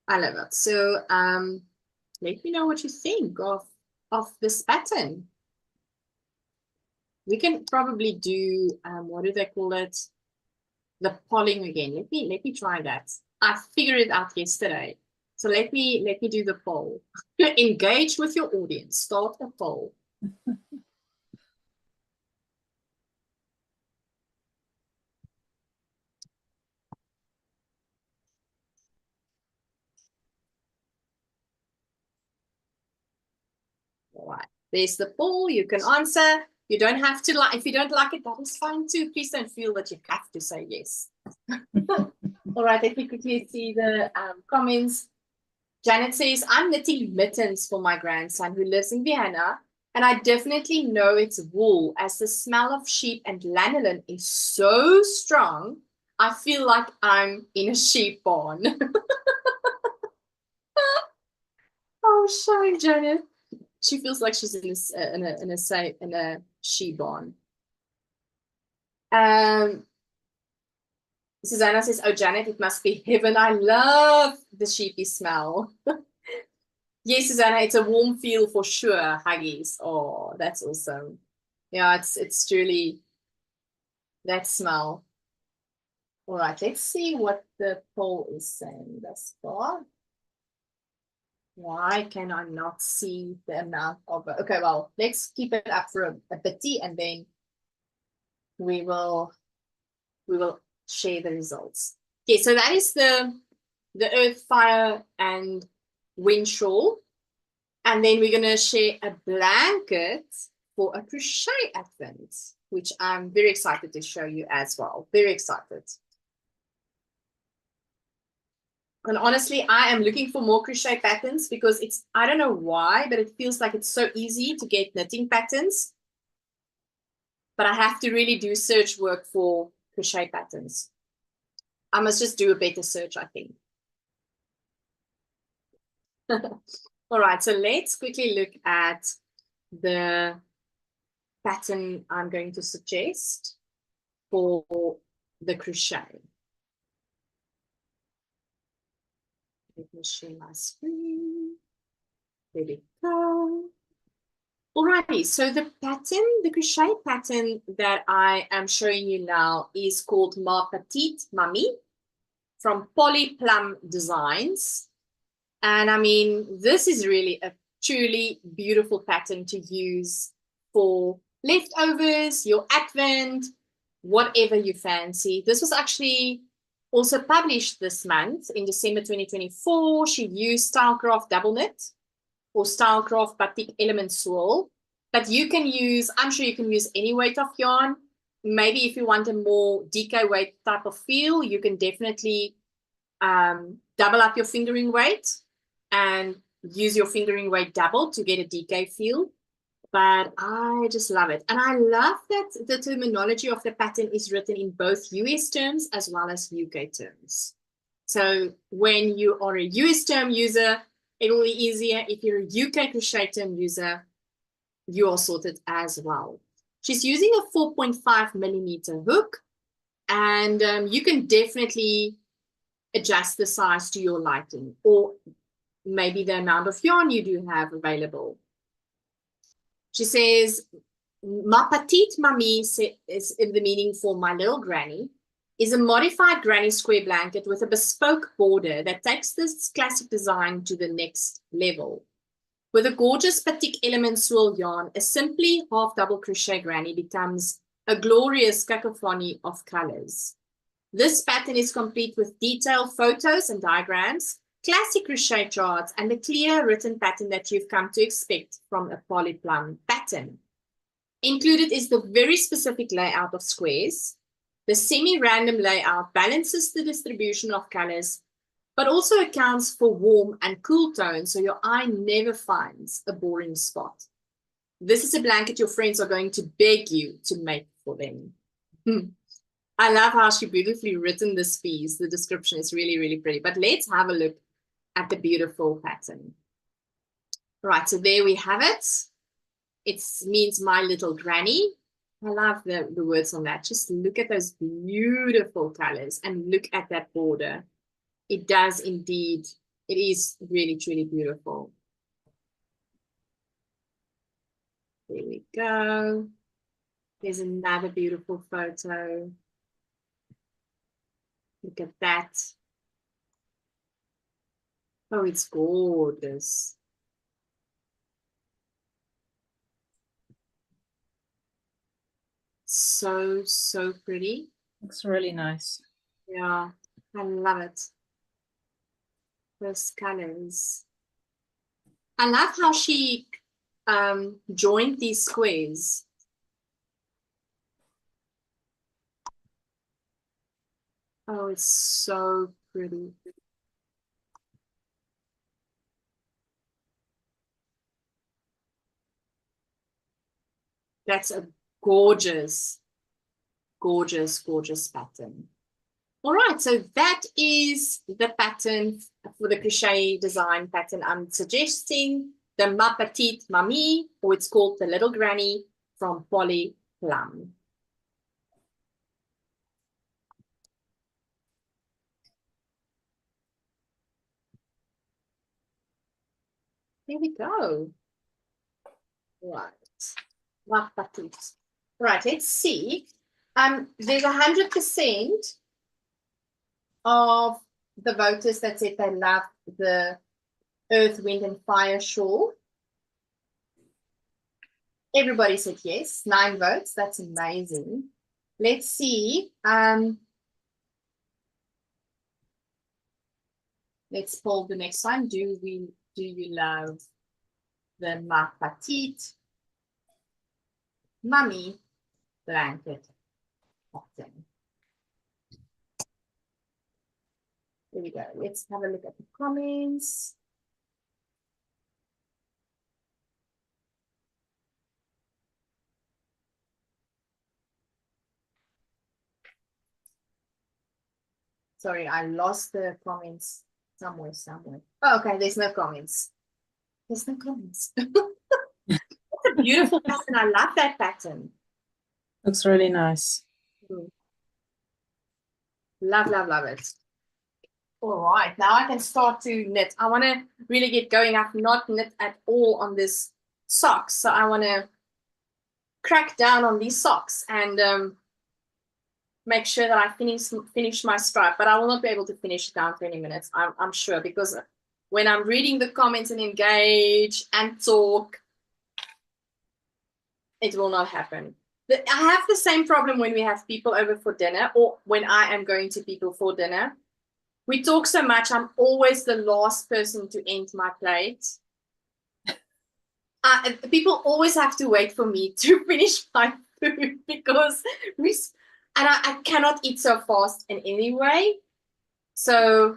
Speaker 1: I love it. So let me know what you think of this pattern. We can probably do what do they call it? The polling again. Let me try that. I figured it out yesterday. So let me do the poll. Engage with your audience. Start a poll. All right. There's the poll. You can answer. You don't have to like. If you don't like it, that is fine too. Please don't feel that you have to say yes. All right. Let me quickly see the comments. Janet says, I'm knitting mittens for my grandson who lives in Vienna, and I definitely know it's wool, as the smell of sheep and lanolin is so strong. I feel like I'm in a sheep barn. Oh, shy, Janet. She feels like she's in a sheep barn. Susanna says, oh, Janet, it must be heaven. I love the sheepy smell. Yes, Susanna, it's a warm feel for sure, Huggies. Oh, that's awesome. Yeah, it's truly that smell. All right, let's see what the poll is saying thus far. Why can I not see the amount of it? Okay, well, let's keep it up for a Petite, and then we will share the results. Okay, so that is the earth, fire, and wind shawl. And then we're going to share a blanket for a crochet advent, which I'm very excited to show you as well. Very excited. And honestly, I am looking for more crochet patterns because it's, I don't know why, but it feels like it's so easy to get knitting patterns. But I have to really do search work for crochet patterns. I must just do a better search, I think. All right, so let's quickly look at the pattern I'm going to suggest for the crochet. Let me share my screen. There we go. Alrighty, so the pattern, the crochet pattern that I am showing you now is called Petite, Mamie from Poly Plum Designs. And I mean, this is really a truly beautiful pattern to use for leftovers, your advent, whatever you fancy. This was actually also published this month in December 2024. She used Stylecraft Double Knit or Stylecraft Batik Element Swirl. But you can use, I'm sure you can use any weight of yarn. Maybe if you want a more DK weight type of feel, you can definitely double up your fingering weight and use your fingering weight double to get a DK feel. But I just love it. And I love that the terminology of the pattern is written in both US terms as well as UK terms. So when you are a US term user, it will be easier. If you're a UK crochet term user, you are sorted as well. She's using a 4.5 millimeter hook, and you can definitely adjust the size to your liking, or maybe the amount of yarn you do have available. She says, Ma Petite Mamie is in the meaning for my little granny, is a modified granny square blanket with a bespoke border that takes this classic design to the next level. With a gorgeous Petite element swirl yarn, a simply half double crochet granny becomes a glorious cacophony of colors. This pattern is complete with detailed photos and diagrams, classic crochet charts, and the clear written pattern that you've come to expect from a polyplum pattern. Included is the very specific layout of squares. The semi-random layout balances the distribution of colors, but also accounts for warm and cool tones, so your eye never finds a boring spot. This is a blanket your friends are going to beg you to make for them. I love how she beautifully written this piece. The description is really, really pretty. But let's have a look at the beautiful pattern. Right, so there we have it. It means my little granny. I love the words on that. Just look at those beautiful colors and look at that border. It does indeed. It is really, truly beautiful. There we go. There's another beautiful photo. Look at that. Oh, it's gorgeous. So, so pretty.
Speaker 2: Looks really nice.
Speaker 1: Yeah, I love it. Those colors. I love how she joined these squares. Oh, it's so pretty. That's a gorgeous, gorgeous, gorgeous pattern. All right, so that is the pattern for the crochet design pattern I'm suggesting, the Ma Petite Mamie, or it's called the Little Granny from Poly Plum. There we go. Right, Ma Petite. Right, let's see. There's 100% of the voters that said they love the Earth, Wind, and Fire shawl. Everybody said yes. 9 votes. That's amazing. Let's see. Let's poll the next one. Do we Do you love the Ma Petite Mamie blanket pattern? There we go. Let's have a look at the comments. Sorry, I lost the comments somewhere. Oh, okay, there's no comments. There's no comments. It's a beautiful pattern. I love that pattern.
Speaker 2: Looks really nice.
Speaker 1: Love, love, love it. All right, now I can start to knit. I want to really get going. I've not knit at all on this socks, so I want to crack down on these socks and make sure that I finish my stripe. But I will not be able to finish it down 20 minutes, I'm sure, because when I'm reading the comments and engage and talk, it will not happen. I have the same problem when we have people over for dinner or when I am going to people for dinner. We talk so much, I'm always the last person to end my plate. People always have to wait for me to finish my food because I cannot eat so fast in any way. So,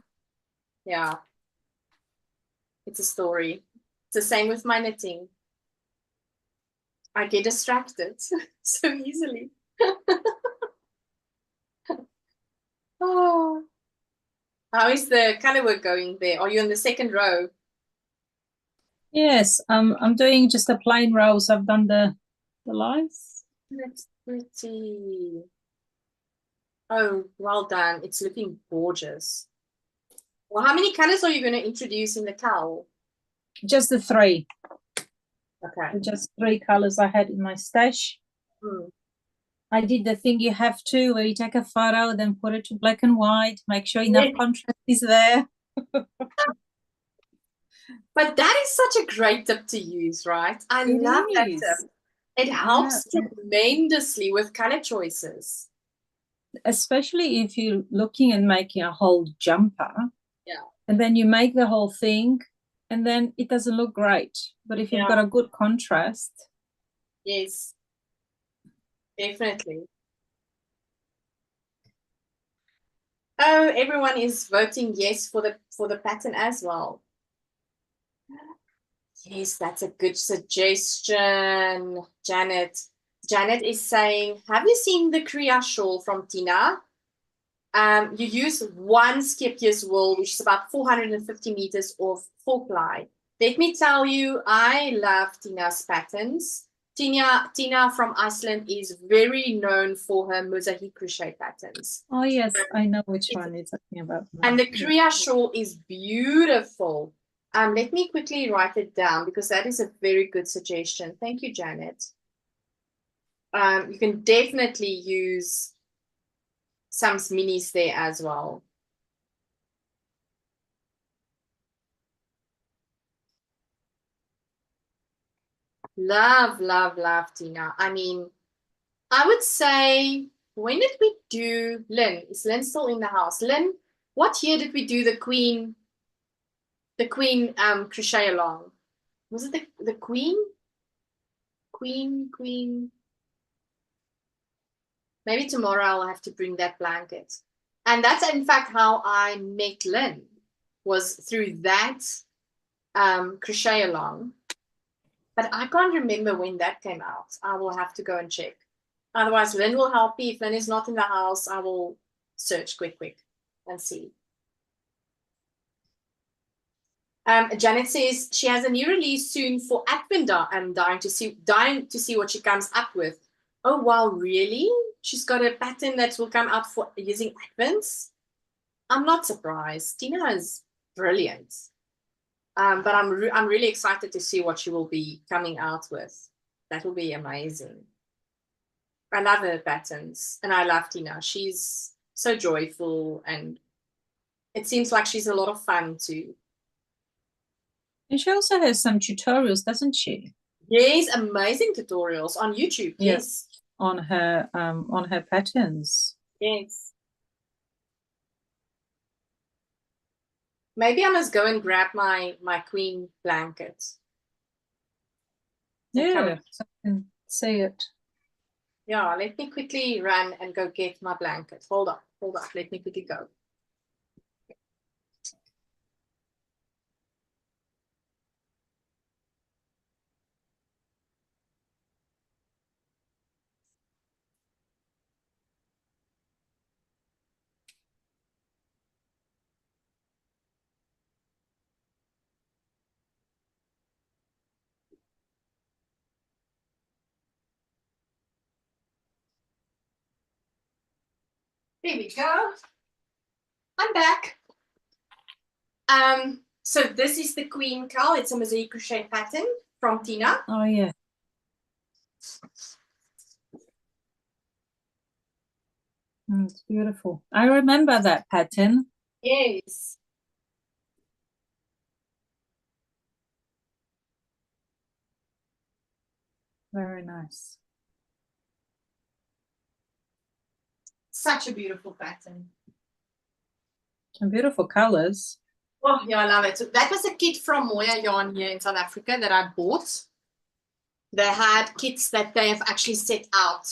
Speaker 1: yeah, it's a story. It's the same with my knitting. I get distracted so easily. Oh, how is the color work going there? Are you in the second row?
Speaker 2: Yes, I'm doing just a plain rows. I've done the lines.
Speaker 1: That's pretty. Oh, well done. It's looking gorgeous. Well, how many colors are you going to introduce in the cowl?
Speaker 2: Just the 3.
Speaker 1: Okay.
Speaker 2: Just 3 colors I had in my stash. I did the thing you have to, where you take a photo, then put it to black and white, make sure enough contrast is there.
Speaker 1: But that is such a great tip to use, right? I love that tip. It helps tremendously with color choices.
Speaker 2: Especially if you're looking and making a whole jumper.
Speaker 1: Yeah.
Speaker 2: And then you make the whole thing, and then it doesn't look great. But if you've got a good contrast.
Speaker 1: Yes, definitely. Oh, everyone is voting yes for the pattern as well. Yes, that's a good suggestion, Janet. Janet is saying, have you seen the Kriya shawl from Tina? You use one Skipja's wool, which is about 450 meters of 4-ply. Let me tell you, I love Tina's patterns. Tina from Iceland is very known for her mosaic crochet patterns.
Speaker 2: Oh, yes, I know which one you're talking about.
Speaker 1: And the Kriya shawl is beautiful. Let me quickly write it down because that is a very good suggestion. Thank you, Janet. You can definitely use some minis there as well. Love, love, love, Tina. I mean, I would say, when did we do Lynn? Is Lynn still in the house? Lynn, what year did we do the Queen crochet along? Was it the Queen? Queen. Maybe tomorrow I'll have to bring that blanket. And that's in fact how I met Lynn, was through that crochet along. But I can't remember when that came out. I will have to go and check. Otherwise, Lynn will help me. If Lynn is not in the house, I will search quick and see. Janet says she has a new release soon for Advent. I'm dying to see what she comes up with. Oh wow, really? She's got a pattern that will come out for using Advents. I'm not surprised. Tina is brilliant. But I'm really excited to see what she will be coming out with. That will be amazing. I love her patterns, and I love Tina. She's so joyful, and it seems like she's a lot of fun too.
Speaker 2: And she also has some tutorials, doesn't she?
Speaker 1: Yes, amazing tutorials on YouTube. Yes,
Speaker 2: on her patterns.
Speaker 1: Yes. Maybe I must go and grab my queen blanket.
Speaker 2: Yeah, I can see it.
Speaker 1: Yeah, let me quickly run and go get my blanket. Hold up. Let me quickly go. Here we go. I'm back. So this is the Queen KAL. It's a mosaic crochet pattern from Tina.
Speaker 2: Oh yeah. It's beautiful. I remember that pattern.
Speaker 1: Yes.
Speaker 2: Very nice.
Speaker 1: Such a beautiful pattern.
Speaker 2: And beautiful colors.
Speaker 1: Oh, yeah, I love it. So that was a kit from Moya Yarn here in South Africa that I bought. They had kits that they have actually set out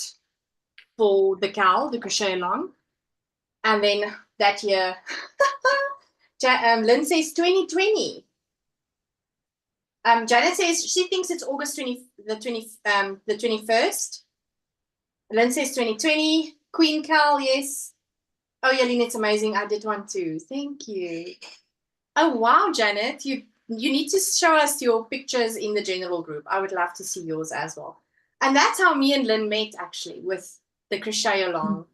Speaker 1: for the KAL, the crochet along. And then that year, Lynn says 2020. Janet says she thinks it's August the 21st. Lynn says 2020. Queen KAL, yes. Oh, Jalene, it's amazing. I did one too. Thank you. Oh, wow, Janet. You need to show us your pictures in the general group. I would love to see yours as well. And that's how me and Lynn met, actually, with the crochet along.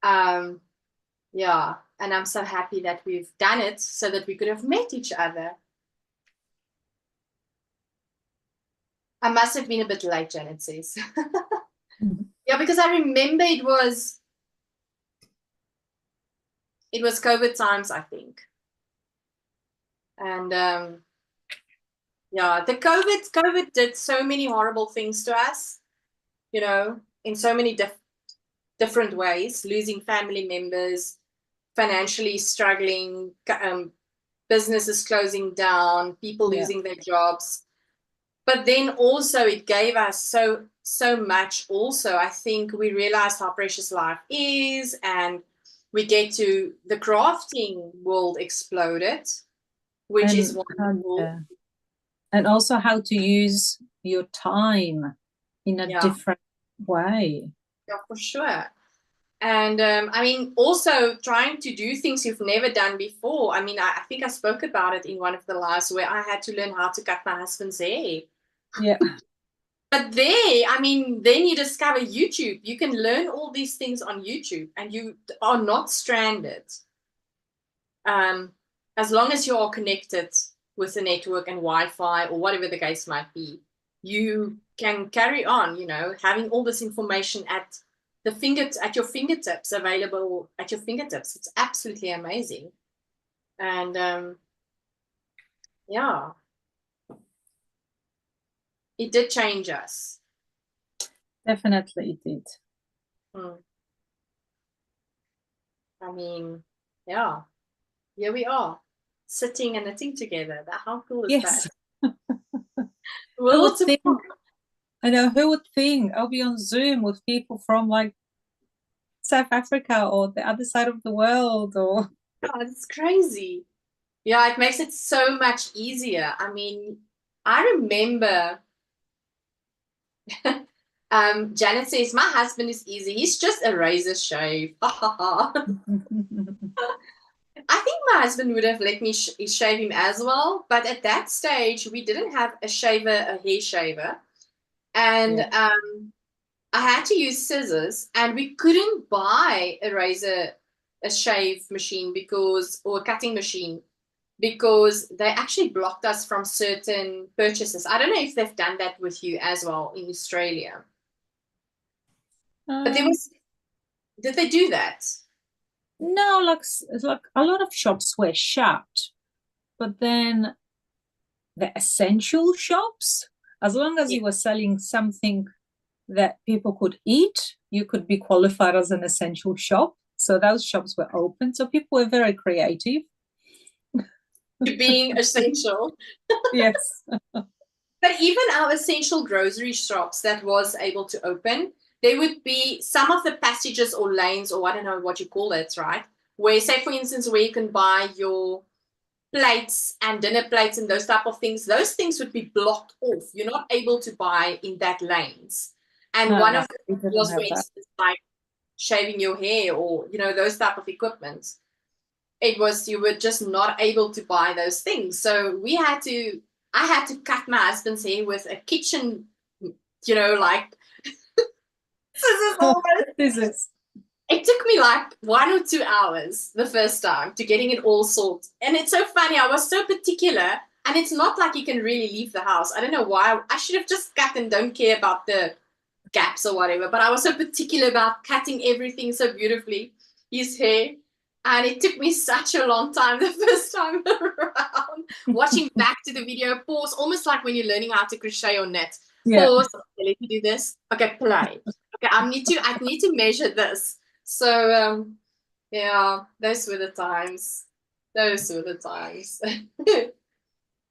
Speaker 1: Yeah, and I'm so happy that we've done it so that we could have met each other. I must have been a bit late, Janet says. Yeah, because I remember it was COVID times, I think. And yeah, the COVID did so many horrible things to us, you know, in so many different ways, losing family members, financially struggling, businesses closing down, people losing their jobs. But then also it gave us so much also. I think we realized how precious life is, and we get to the crafting world exploded, which is wonderful.
Speaker 2: And also how to use your time in a different way.
Speaker 1: Yeah, for sure. And I mean, also trying to do things you've never done before. I mean, I think I spoke about it in one of the lives where I had to learn how to cut my husband's hair.
Speaker 2: Yeah.
Speaker 1: But there, I mean, then you discover YouTube. You can learn all these things on YouTube, and you are not stranded. As long as you are connected with the network and Wi-Fi or whatever the case might be, you can carry on, you know, having all this information at your fingertips, available at your fingertips. It's absolutely amazing. And yeah, it did change us.
Speaker 2: Definitely it did.
Speaker 1: I mean, yeah, here we are, sitting and knitting together. How cool is that?
Speaker 2: Who would think, I know, who would think I'll be on Zoom with people from like South Africa or the other side of the world? Or
Speaker 1: it's crazy. Yeah, it makes it so much easier. I mean, I remember Janet says, my husband is easy. He's just a razor shave. I think my husband would have let me shave him as well. But at that stage, we didn't have a hair shaver. And I had to use scissors, and we couldn't buy a shave machine or a cutting machine, because they actually blocked us from certain purchases. I don't know if they've done that with you as well in Australia. But did they do that?
Speaker 2: No, like a lot of shops were shut, but then the essential shops, as long as you were selling something that people could eat, you could be qualified as an essential shop. So those shops were open. So people were very creative.
Speaker 1: to being essential.
Speaker 2: Yes.
Speaker 1: But even our essential grocery shops that was able to open, there would be some of the passages or lanes, or I don't know what you call it, right? Where, say, for instance, where you can buy your plates and dinner plates and those type of those things would be blocked off. You're not able to buy in that lanes. And one
Speaker 2: No,
Speaker 1: of
Speaker 2: we
Speaker 1: them
Speaker 2: didn't
Speaker 1: was, for
Speaker 2: have that.
Speaker 1: instance, like shaving your hair or, those type of equipment. It was, you were just not able to buy those things. So I had to cut my husband's hair with a kitchen, like scissors almost.
Speaker 2: Scissors.
Speaker 1: It took me like 1 or 2 hours the first time to getting it all sorted. And it's so funny. I was so particular. And it's not like you can really leave the house. I don't know why. I should have just cut and don't care about the gaps or whatever. But I was so particular about cutting everything so beautifully, his hair. And it took me such a long time the first time around. Watching back to the video, pause, almost like when you're learning how to crochet or knit.
Speaker 2: Yeah.
Speaker 1: Pause. Okay, let me do this. Okay, play. Okay, I need to measure this. So yeah, those were the times. Those were the times.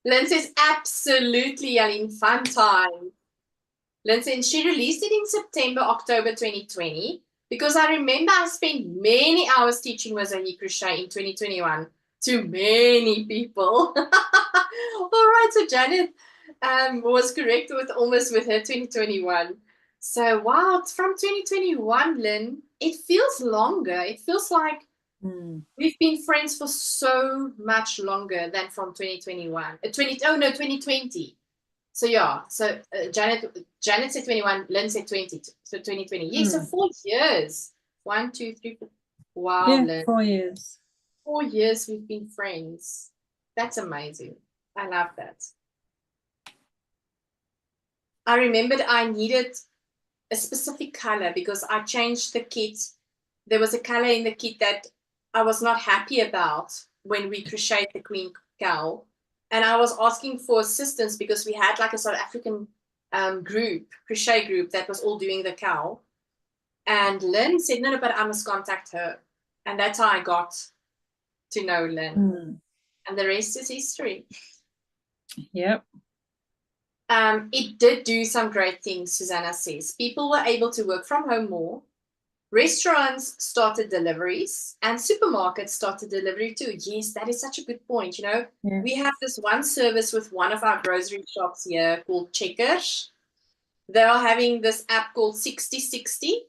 Speaker 1: Lynn says, absolutely, Jalene, fun time. Lynn said she released it in September, October 2020, because I remember I spent many hours teaching Wasahi crochet in 2021 to many people. All right, so Janet was correct with her 2021. So wow, from 2021, Lynn, it feels longer. It feels like we've been friends for so much longer than from 2021. 2020. So yeah, so Janet said 21, Lynn said 20, so 2020. Yeah, so 4 years. 1, 2, 3, 4. Wow,
Speaker 2: Yeah,
Speaker 1: Lynn.
Speaker 2: 4 years.
Speaker 1: 4 years we've been friends. That's amazing. I love that. I remembered I needed a specific color because I changed the kit. There was a color in the kit that I was not happy about when we crocheted the Queen KAL. And I was asking for assistance because we had like a South African crochet group that was all doing the KAL. And Lynn said, no, but I must contact her. And that's how I got to know Lynn. And the rest is history.
Speaker 2: Yep.
Speaker 1: It did do some great things, Susanna says. People were able to work from home more. Restaurants started deliveries and supermarkets started delivery too. Yes, that is such a good point. We have this one service with one of our grocery shops here called Checkers. They are having this app called 6060.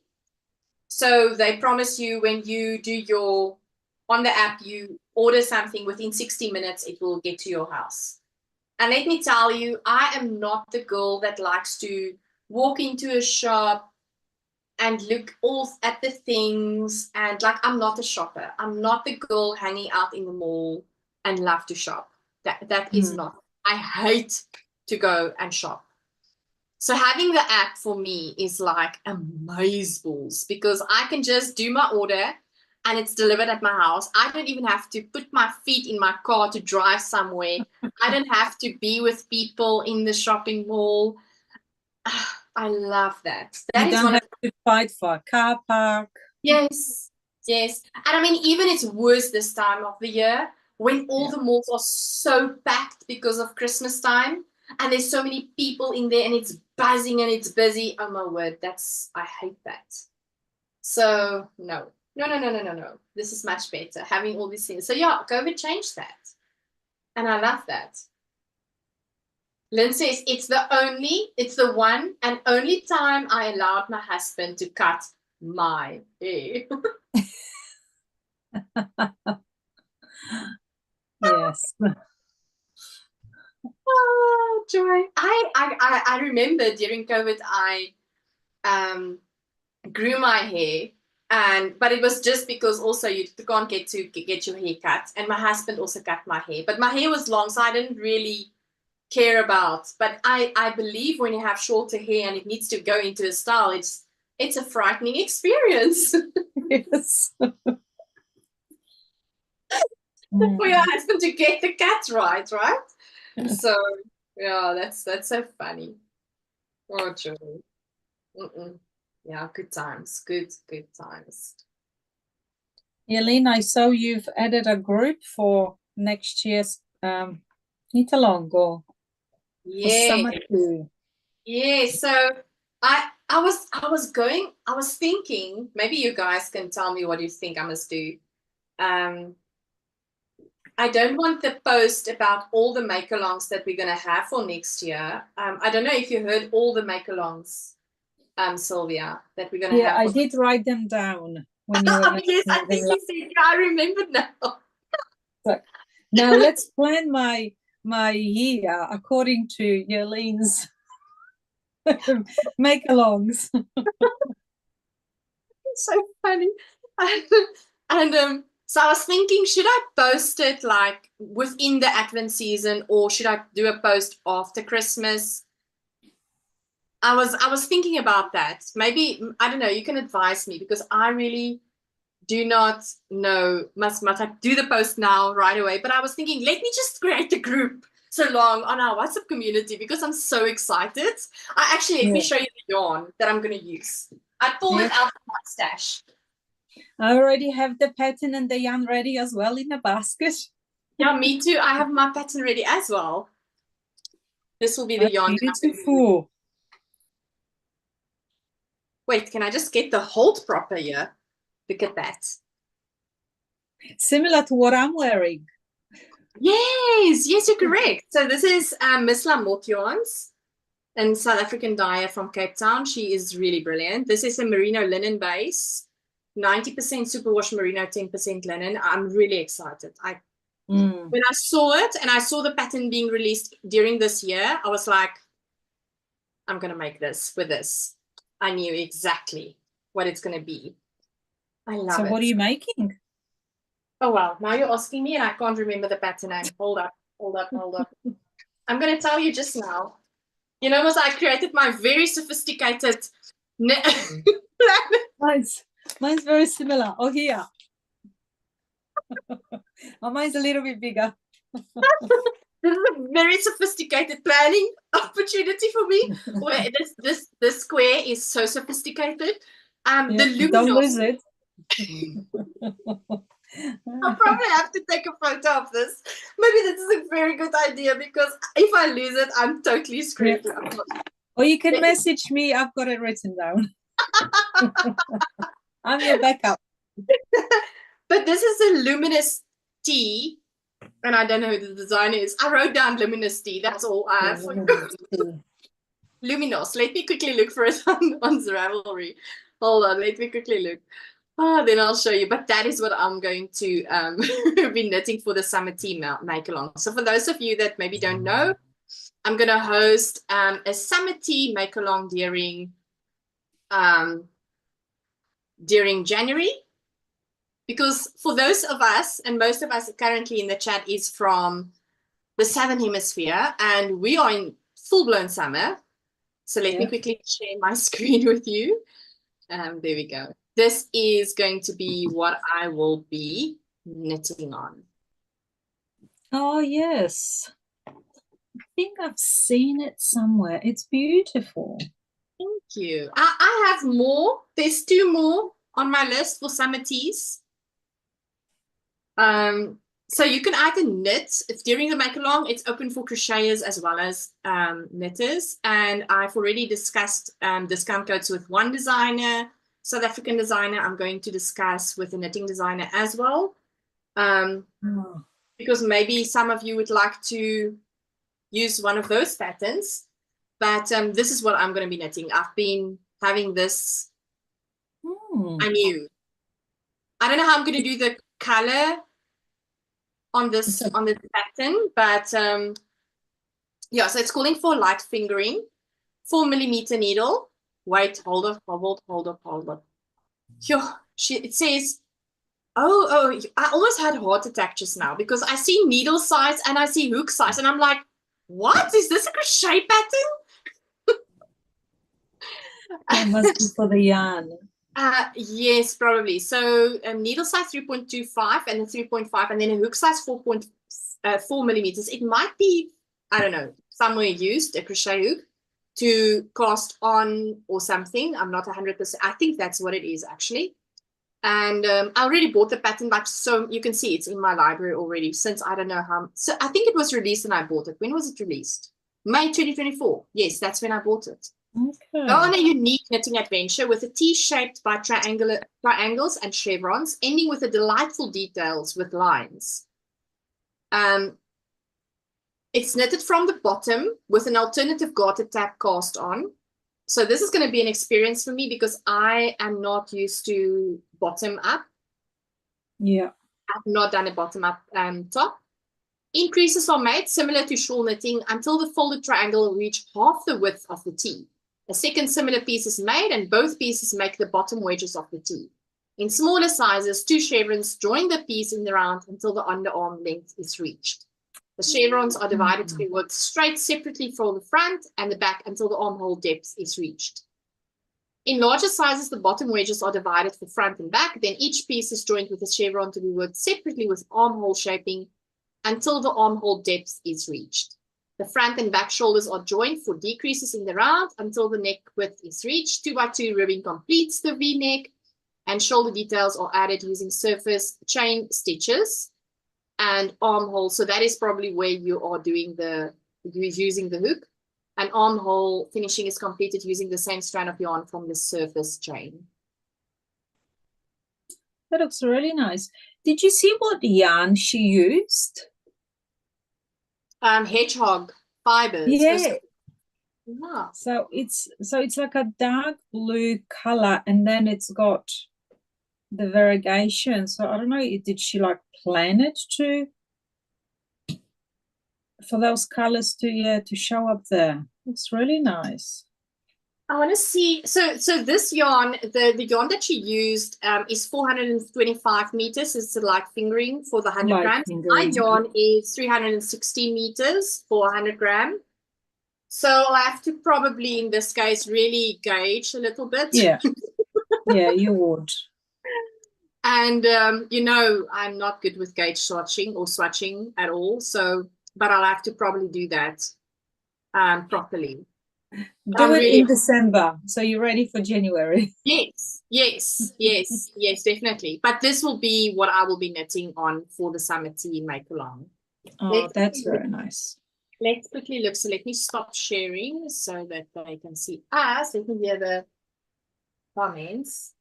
Speaker 1: So they promise you when you do on the app, you order something within 60 minutes, it will get to your house. And let me tell you, I am not the girl that likes to walk into a shop and look all at the things, and like, I'm not a shopper. I'm not the girl hanging out in the mall and love to shop. That is not. I hate to go and shop. So having the app for me is like amazeballs because I can just do my order and it's delivered at my house. I don't even have to put my feet in my car to drive somewhere. I don't have to be with people in the shopping mall. I love that. That
Speaker 2: you
Speaker 1: is
Speaker 2: don't
Speaker 1: one
Speaker 2: have to fight for a car park.
Speaker 1: Yes. And I mean, even it's worse this time of the year when all the malls are so packed because of Christmas time and there's so many people in there and it's buzzing and it's busy. Oh my word, I hate that. So no. This is much better, having all these things. So yeah, COVID changed that. And I love that. Lynn says, it's the one and only time I allowed my husband to cut my hair.
Speaker 2: Yes.
Speaker 1: Oh, joy. I remember during COVID, I grew my hair, but it was just because also you can't get your hair cut. And my husband also cut my hair. But my hair was long, so I didn't really care about. But I believe when you have shorter hair and it needs to go into a style, it's a frightening experience.
Speaker 2: Yes.
Speaker 1: For your husband to get the cut right? So yeah, that's so funny. Oh, joy. Yeah, good times. Good times.
Speaker 2: Jalene, I saw you've added a group for next year's knit along or for
Speaker 1: Yeah.
Speaker 2: summer too.
Speaker 1: Yeah. So I was thinking, maybe you guys can tell me what you think I must do. Um, I don't want the post about all the make-alongs that we're going to have for next year. I don't know if you heard all the make-alongs, Sylvia, that we're going to
Speaker 2: Yeah,
Speaker 1: have.
Speaker 2: I did write them down when you were
Speaker 1: Oh, yes, I
Speaker 2: mentioning them.
Speaker 1: think you said, yeah, I remember now.
Speaker 2: So now let's plan my year according to Jolene's make-alongs.
Speaker 1: So funny. And so I was thinking, should I post it like within the Advent season, or should I do a post after Christmas? I was thinking about that. Maybe I don't know. You can advise me because I really do not know. Must I do the post now right away? But I was thinking, let me just create a group so long on our WhatsApp community because I'm so excited. Let me
Speaker 2: Yeah.
Speaker 1: show you the yarn that I'm going to use. I pulled it out of my stash.
Speaker 2: I already have the pattern and the yarn ready as well in the basket.
Speaker 1: Yeah, me too. I have my pattern ready as well. This will be the yarn.
Speaker 2: Beautiful.
Speaker 1: Wait, can I just get the hold proper here? Look at that.
Speaker 2: Similar to what I'm wearing.
Speaker 1: Yes, you're correct. So this is Miss Lamotte yarns, and South African dyer from Cape Town. She is really brilliant. This is a merino linen base, 90% superwash merino, 10% linen. I'm really excited. When I saw it and I saw the pattern being released during this year, I was like, I'm going to make this with this. I knew exactly what it's going to be. I love it.
Speaker 2: So what are you making?
Speaker 1: Oh, wow. Now you're asking me and I can't remember the pattern name. Hold up. I'm going to tell you just now. You know what? I created my very sophisticated plan.
Speaker 2: Mine's very similar. Oh, here. Oh, mine's a little bit bigger.
Speaker 1: This is a very sophisticated planning opportunity for me. Where this square is so sophisticated. The luminous.
Speaker 2: Don't lose it.
Speaker 1: I'll probably have to take a photo of this. Maybe this is a very good idea because if I lose it, I'm totally screwed. Yeah.
Speaker 2: Or you can message me. I've got it written down. I'm your backup.
Speaker 1: But this is a luminous tea, and I don't know who the designer is. I wrote down luminous tea. That's all I have. Luminous. Let me quickly look for it on Ravelry. Hold on. Let me quickly look. Oh, then I'll show you. But that is what I'm going to be knitting for the summer tea make-along. So for those of you that maybe don't know, I'm going to host a summer tea make-along during January. Because for those of us, and most of us currently in the chat is from the Southern Hemisphere, and we are in full-blown summer. So let me quickly share my screen with you. There we go. This is going to be what I will be knitting on.
Speaker 2: Oh, yes. I think I've seen it somewhere. It's beautiful.
Speaker 1: Thank you. I have more. There's 2 more on my list for summer teas. So you can either knit. If during the make-along, it's open for crocheters as well as knitters. And I've already discussed discount codes with one designer, South African designer. I'm going to discuss with a knitting designer as well. Because maybe some of you would like to use one of those patterns. But this is what I'm going to be knitting. I've been having this. I knew. I don't know how I'm going to do the color on this pattern, but yeah, so it's calling for light fingering, 4mm needle. Wait, hold up. It says, oh, I almost had a heart attack just now because I see needle size and I see hook size, and I'm like, what? Is this a crochet pattern?
Speaker 2: That must be for the yarn.
Speaker 1: Yes, probably. So needle size 3.25 and a 3.5, and then a hook size 4 millimeters. It might be, I don't know, somewhere used, a crochet hook to cast on or something. I'm not 100%. I think that's what it is, actually. And I already bought the pattern, but so you can see it's in my library already since I don't know how. So I think it was released and I bought it. When was it released? May 2024. Yes, that's when I bought it.
Speaker 2: Okay.
Speaker 1: Go on a unique knitting adventure with a T shaped by triangles and chevrons, ending with the delightful details with lines. It's knitted from the bottom with an alternative garter tab cast on. So this is going to be an experience for me because I am not used to bottom up.
Speaker 2: Yeah.
Speaker 1: I've not done a bottom up top. Increases are made similar to shawl knitting until the folded triangle will reach half the width of the T. A second similar piece is made and both pieces make the bottom wedges of the T. In smaller sizes, 2 chevrons join the piece in the round until the underarm length is reached. The chevrons are divided to be worked straight separately for the front and the back until the armhole depth is reached. In larger sizes, the bottom wedges are divided for front and back. Then each piece is joined with a chevron to be worked separately with armhole shaping until the armhole depth is reached. The front and back shoulders are joined for decreases in the round until the neck width is reached. 2x2 ribbing completes the V-neck, and shoulder details are added using surface chain stitches and armhole. So that is probably where you are doing using the hook. An armhole finishing is completed using the same strand of yarn from the surface chain.
Speaker 2: That looks really nice. Did you see what yarn she used?
Speaker 1: Hedgehog fibers.
Speaker 2: Yeah.
Speaker 1: Yeah.
Speaker 2: So it's like a dark blue color, and then it's got the variegation. So I don't know, did she like plan it for those colors to show up there? It's really nice.
Speaker 1: I want to see. So this yarn, the yarn that she used is 425 meters. It's a light fingering for the 100 grams. My yarn is 360 meters for 100 gram. So I'll have to probably, in this case, really gauge a little bit.
Speaker 2: Yeah. Yeah, you would.
Speaker 1: And, I'm not good with gauge swatching at all. So, but I'll have to probably do that properly.
Speaker 2: Do it in December, so you're ready for January.
Speaker 1: Yes, definitely. But this will be what I will be knitting on for the summer tea make along.
Speaker 2: Oh, that's very nice.
Speaker 1: Let's quickly look. So let me stop sharing so that they can see us. Let me hear the comments.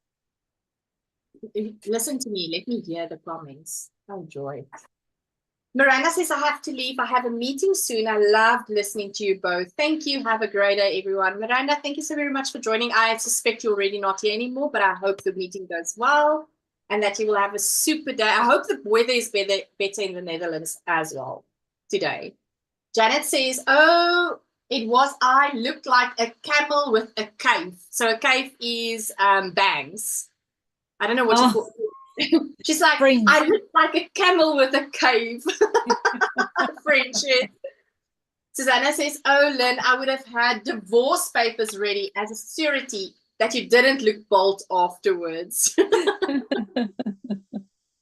Speaker 1: Listen to me. Let me hear the comments. Oh, joy. Miranda says, I have to leave. I have a meeting soon. I loved listening to you both. Thank you. Have a great day, everyone. Miranda, thank you so very much for joining. I suspect you're already not here anymore, but I hope the meeting goes well and that you will have a super day. I hope the weather is better in the Netherlands as well today. Janet says, oh, I looked like a camel with a cave. So a cave is bangs. I don't know what you call it. She's like, Fringe. I look like a camel with a cave. French. Susanna says, oh, Lynn, I would have had divorce papers ready as a surety that you didn't look bold afterwards.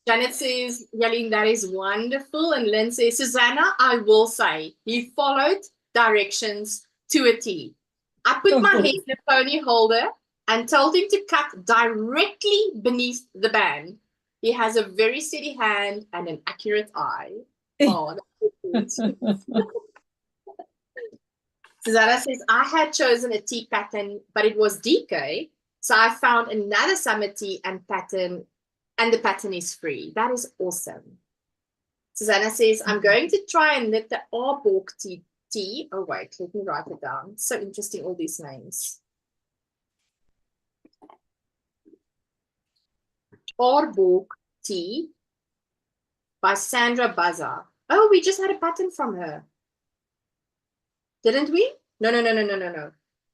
Speaker 1: Janet says, Jalene, that is wonderful. And Lynn says, Susanna, I will say, he followed directions to a T. I put my head in a pony holder and told him to cut directly beneath the band. He has a very steady hand and an accurate eye. Oh, that's cute. Susanna says, I had chosen a tea pattern, but it was DK. So I found another summer tea and pattern, and the pattern is free. That is awesome. Susanna says, I'm going to try and knit the Arborg tea. Oh, wait, let me write it down. So interesting, all these names. Arborg tea by Sandra Baza. Oh, we just had a pattern from her. Didn't we? No.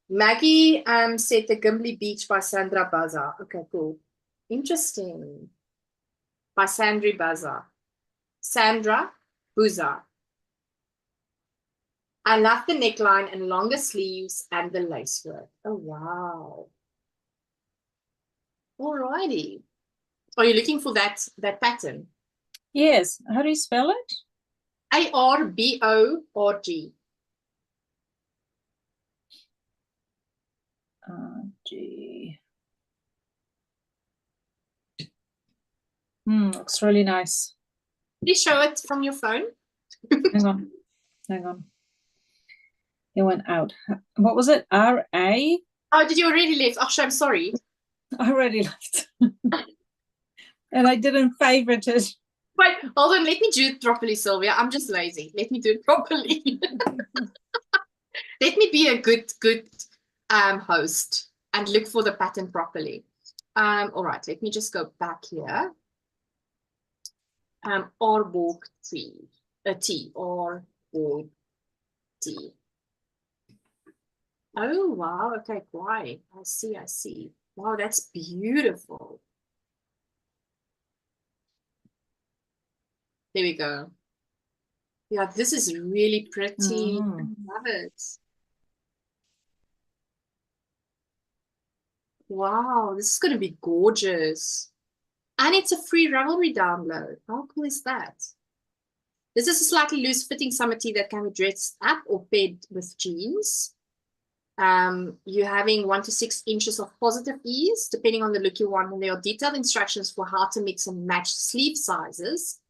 Speaker 1: Maggie said the Gimli Beach by Sandra Baza. Okay, cool. Interesting. By Sandra Baza. Sandra Buza. I love the neckline and longer sleeves and the lace work. Oh, wow. Alrighty. Are you looking for that pattern?
Speaker 2: Yes. How do you spell it?
Speaker 1: Arborg.
Speaker 2: G. Looks really nice.
Speaker 1: Please show it from your phone.
Speaker 2: Hang on. Hang on. It went out. What was it? R-A?
Speaker 1: Oh, did you already leave? Oh, I'm sorry.
Speaker 2: I already left. And I didn't favorite it.
Speaker 1: Wait, hold on. Let me do it properly, Sylvia. I'm just lazy. Let me do it properly. Let me be a good host and look for the pattern properly. All right, let me just go back here. Or walk T, a T, or walk T. Oh, wow. Okay, great. I see. Wow, that's beautiful. There we go. Yeah, this is really pretty. I love it. Wow, this is going to be gorgeous. And it's a free Ravelry download. How cool is that? This is a slightly loose fitting summer tee that can be dressed up or paired with jeans. You're having 1 to 6 inches of positive ease, depending on the look you want. And there are detailed instructions for how to mix and match sleeve sizes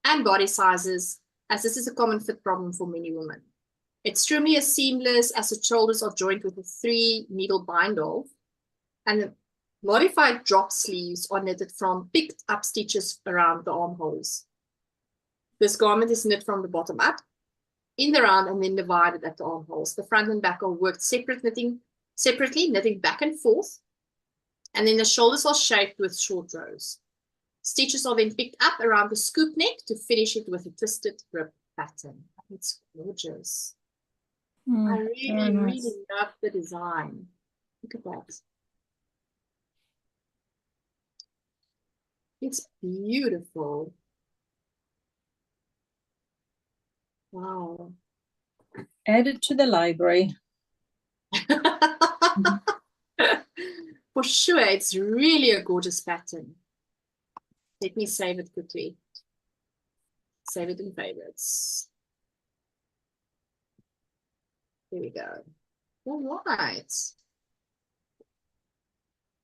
Speaker 1: and body sizes, as this is a common fit problem for many women. It's truly as seamless as the shoulders are joined with a 3-needle bind-off, and the modified drop sleeves are knitted from picked up stitches around the armholes. This garment is knit from the bottom up, in the round, and then divided at the armholes. The front and back are worked separately, knitting back and forth, and then the shoulders are shaped with short rows. Stitches are then picked up around the scoop neck to finish it with a twisted rib pattern. It's gorgeous. I really love the design. Look at that. It's beautiful. Wow.
Speaker 2: Add it to the library.
Speaker 1: For sure, it's really a gorgeous pattern. Let me save it quickly. Save it in favorites. Here we go. All right.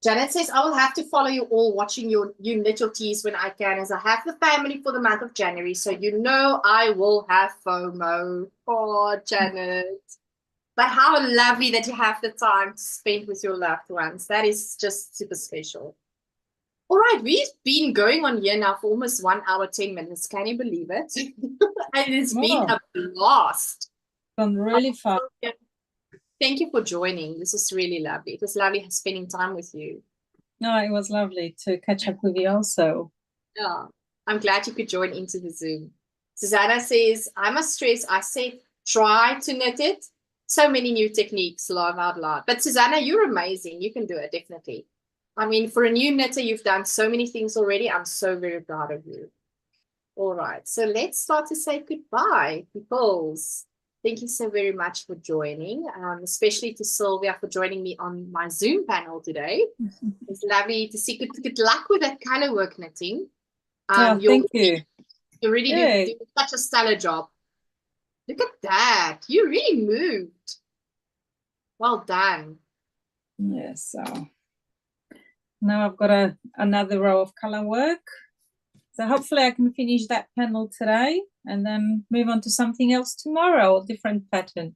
Speaker 1: Janet says, I will have to follow you all watching you knit your teas when I can, as I have the family for the month of January. So you know I will have FOMO. Oh, Janet. But how lovely that you have the time to spend with your loved ones. That is just super special. All right, we've been going on here now for almost 1 hour, 10 minutes. Can you believe it? And it's been a blast.
Speaker 2: Gone really fast.
Speaker 1: Thank you for joining. This is really lovely. It was lovely spending time with you.
Speaker 2: No, it was lovely to catch up with you also.
Speaker 1: Yeah, I'm glad you could join into the Zoom. Susanna says, I must stress, I said, try to knit it. So many new techniques, laugh out loud. But Susanna, you're amazing. You can do it, definitely. I mean, for a new knitter, you've done so many things already. I'm so very proud of you. All right, so let's start to say goodbye, peoples. Thank you so very much for joining, especially to Sylvia for joining me on my Zoom panel today. It's lovely to see. Good luck with that color work knitting.
Speaker 2: Thank you.
Speaker 1: You really do such a stellar job. Look at that. You really moved. Well done.
Speaker 2: Yes, so now I've got another row of color work. So hopefully I can finish that panel today and then move on to something else tomorrow, a different pattern.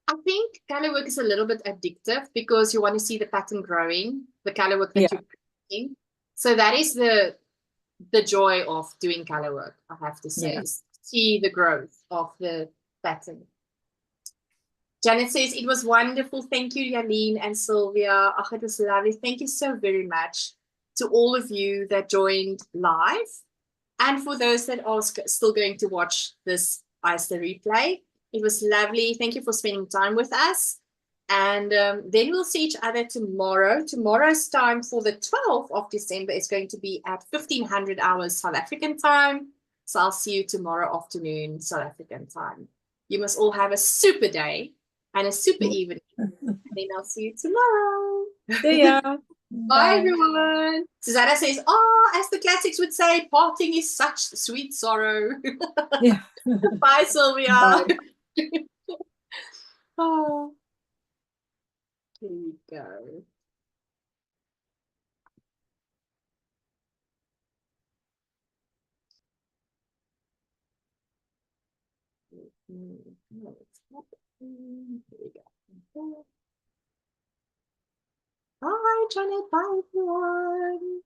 Speaker 1: I think color work is a little bit addictive because you want to see the pattern growing, the color work that you're creating. So that is the joy of doing color work, I have to say, is see the growth of the pattern. Janet says, it was wonderful. Thank you, Jalene and Sylvia. Oh, it was lovely. Thank you so very much to all of you that joined live. And for those that are still going to watch this ISA replay, it was lovely. Thank you for spending time with us. And then we'll see each other tomorrow. Tomorrow's time for the 12th of December is going to be at 1500 hours South African time. So I'll see you tomorrow afternoon South African time. You must all have a super day and a super evening. And then I'll see you tomorrow.
Speaker 2: See ya.
Speaker 1: Bye, everyone. Susanna says, as the classics would say, parting is such sweet sorrow.
Speaker 2: Yeah.
Speaker 1: Bye, Sylvia.
Speaker 2: Bye.
Speaker 1: Oh, here we go. Here we go. Bye, Janet. Bye, everyone.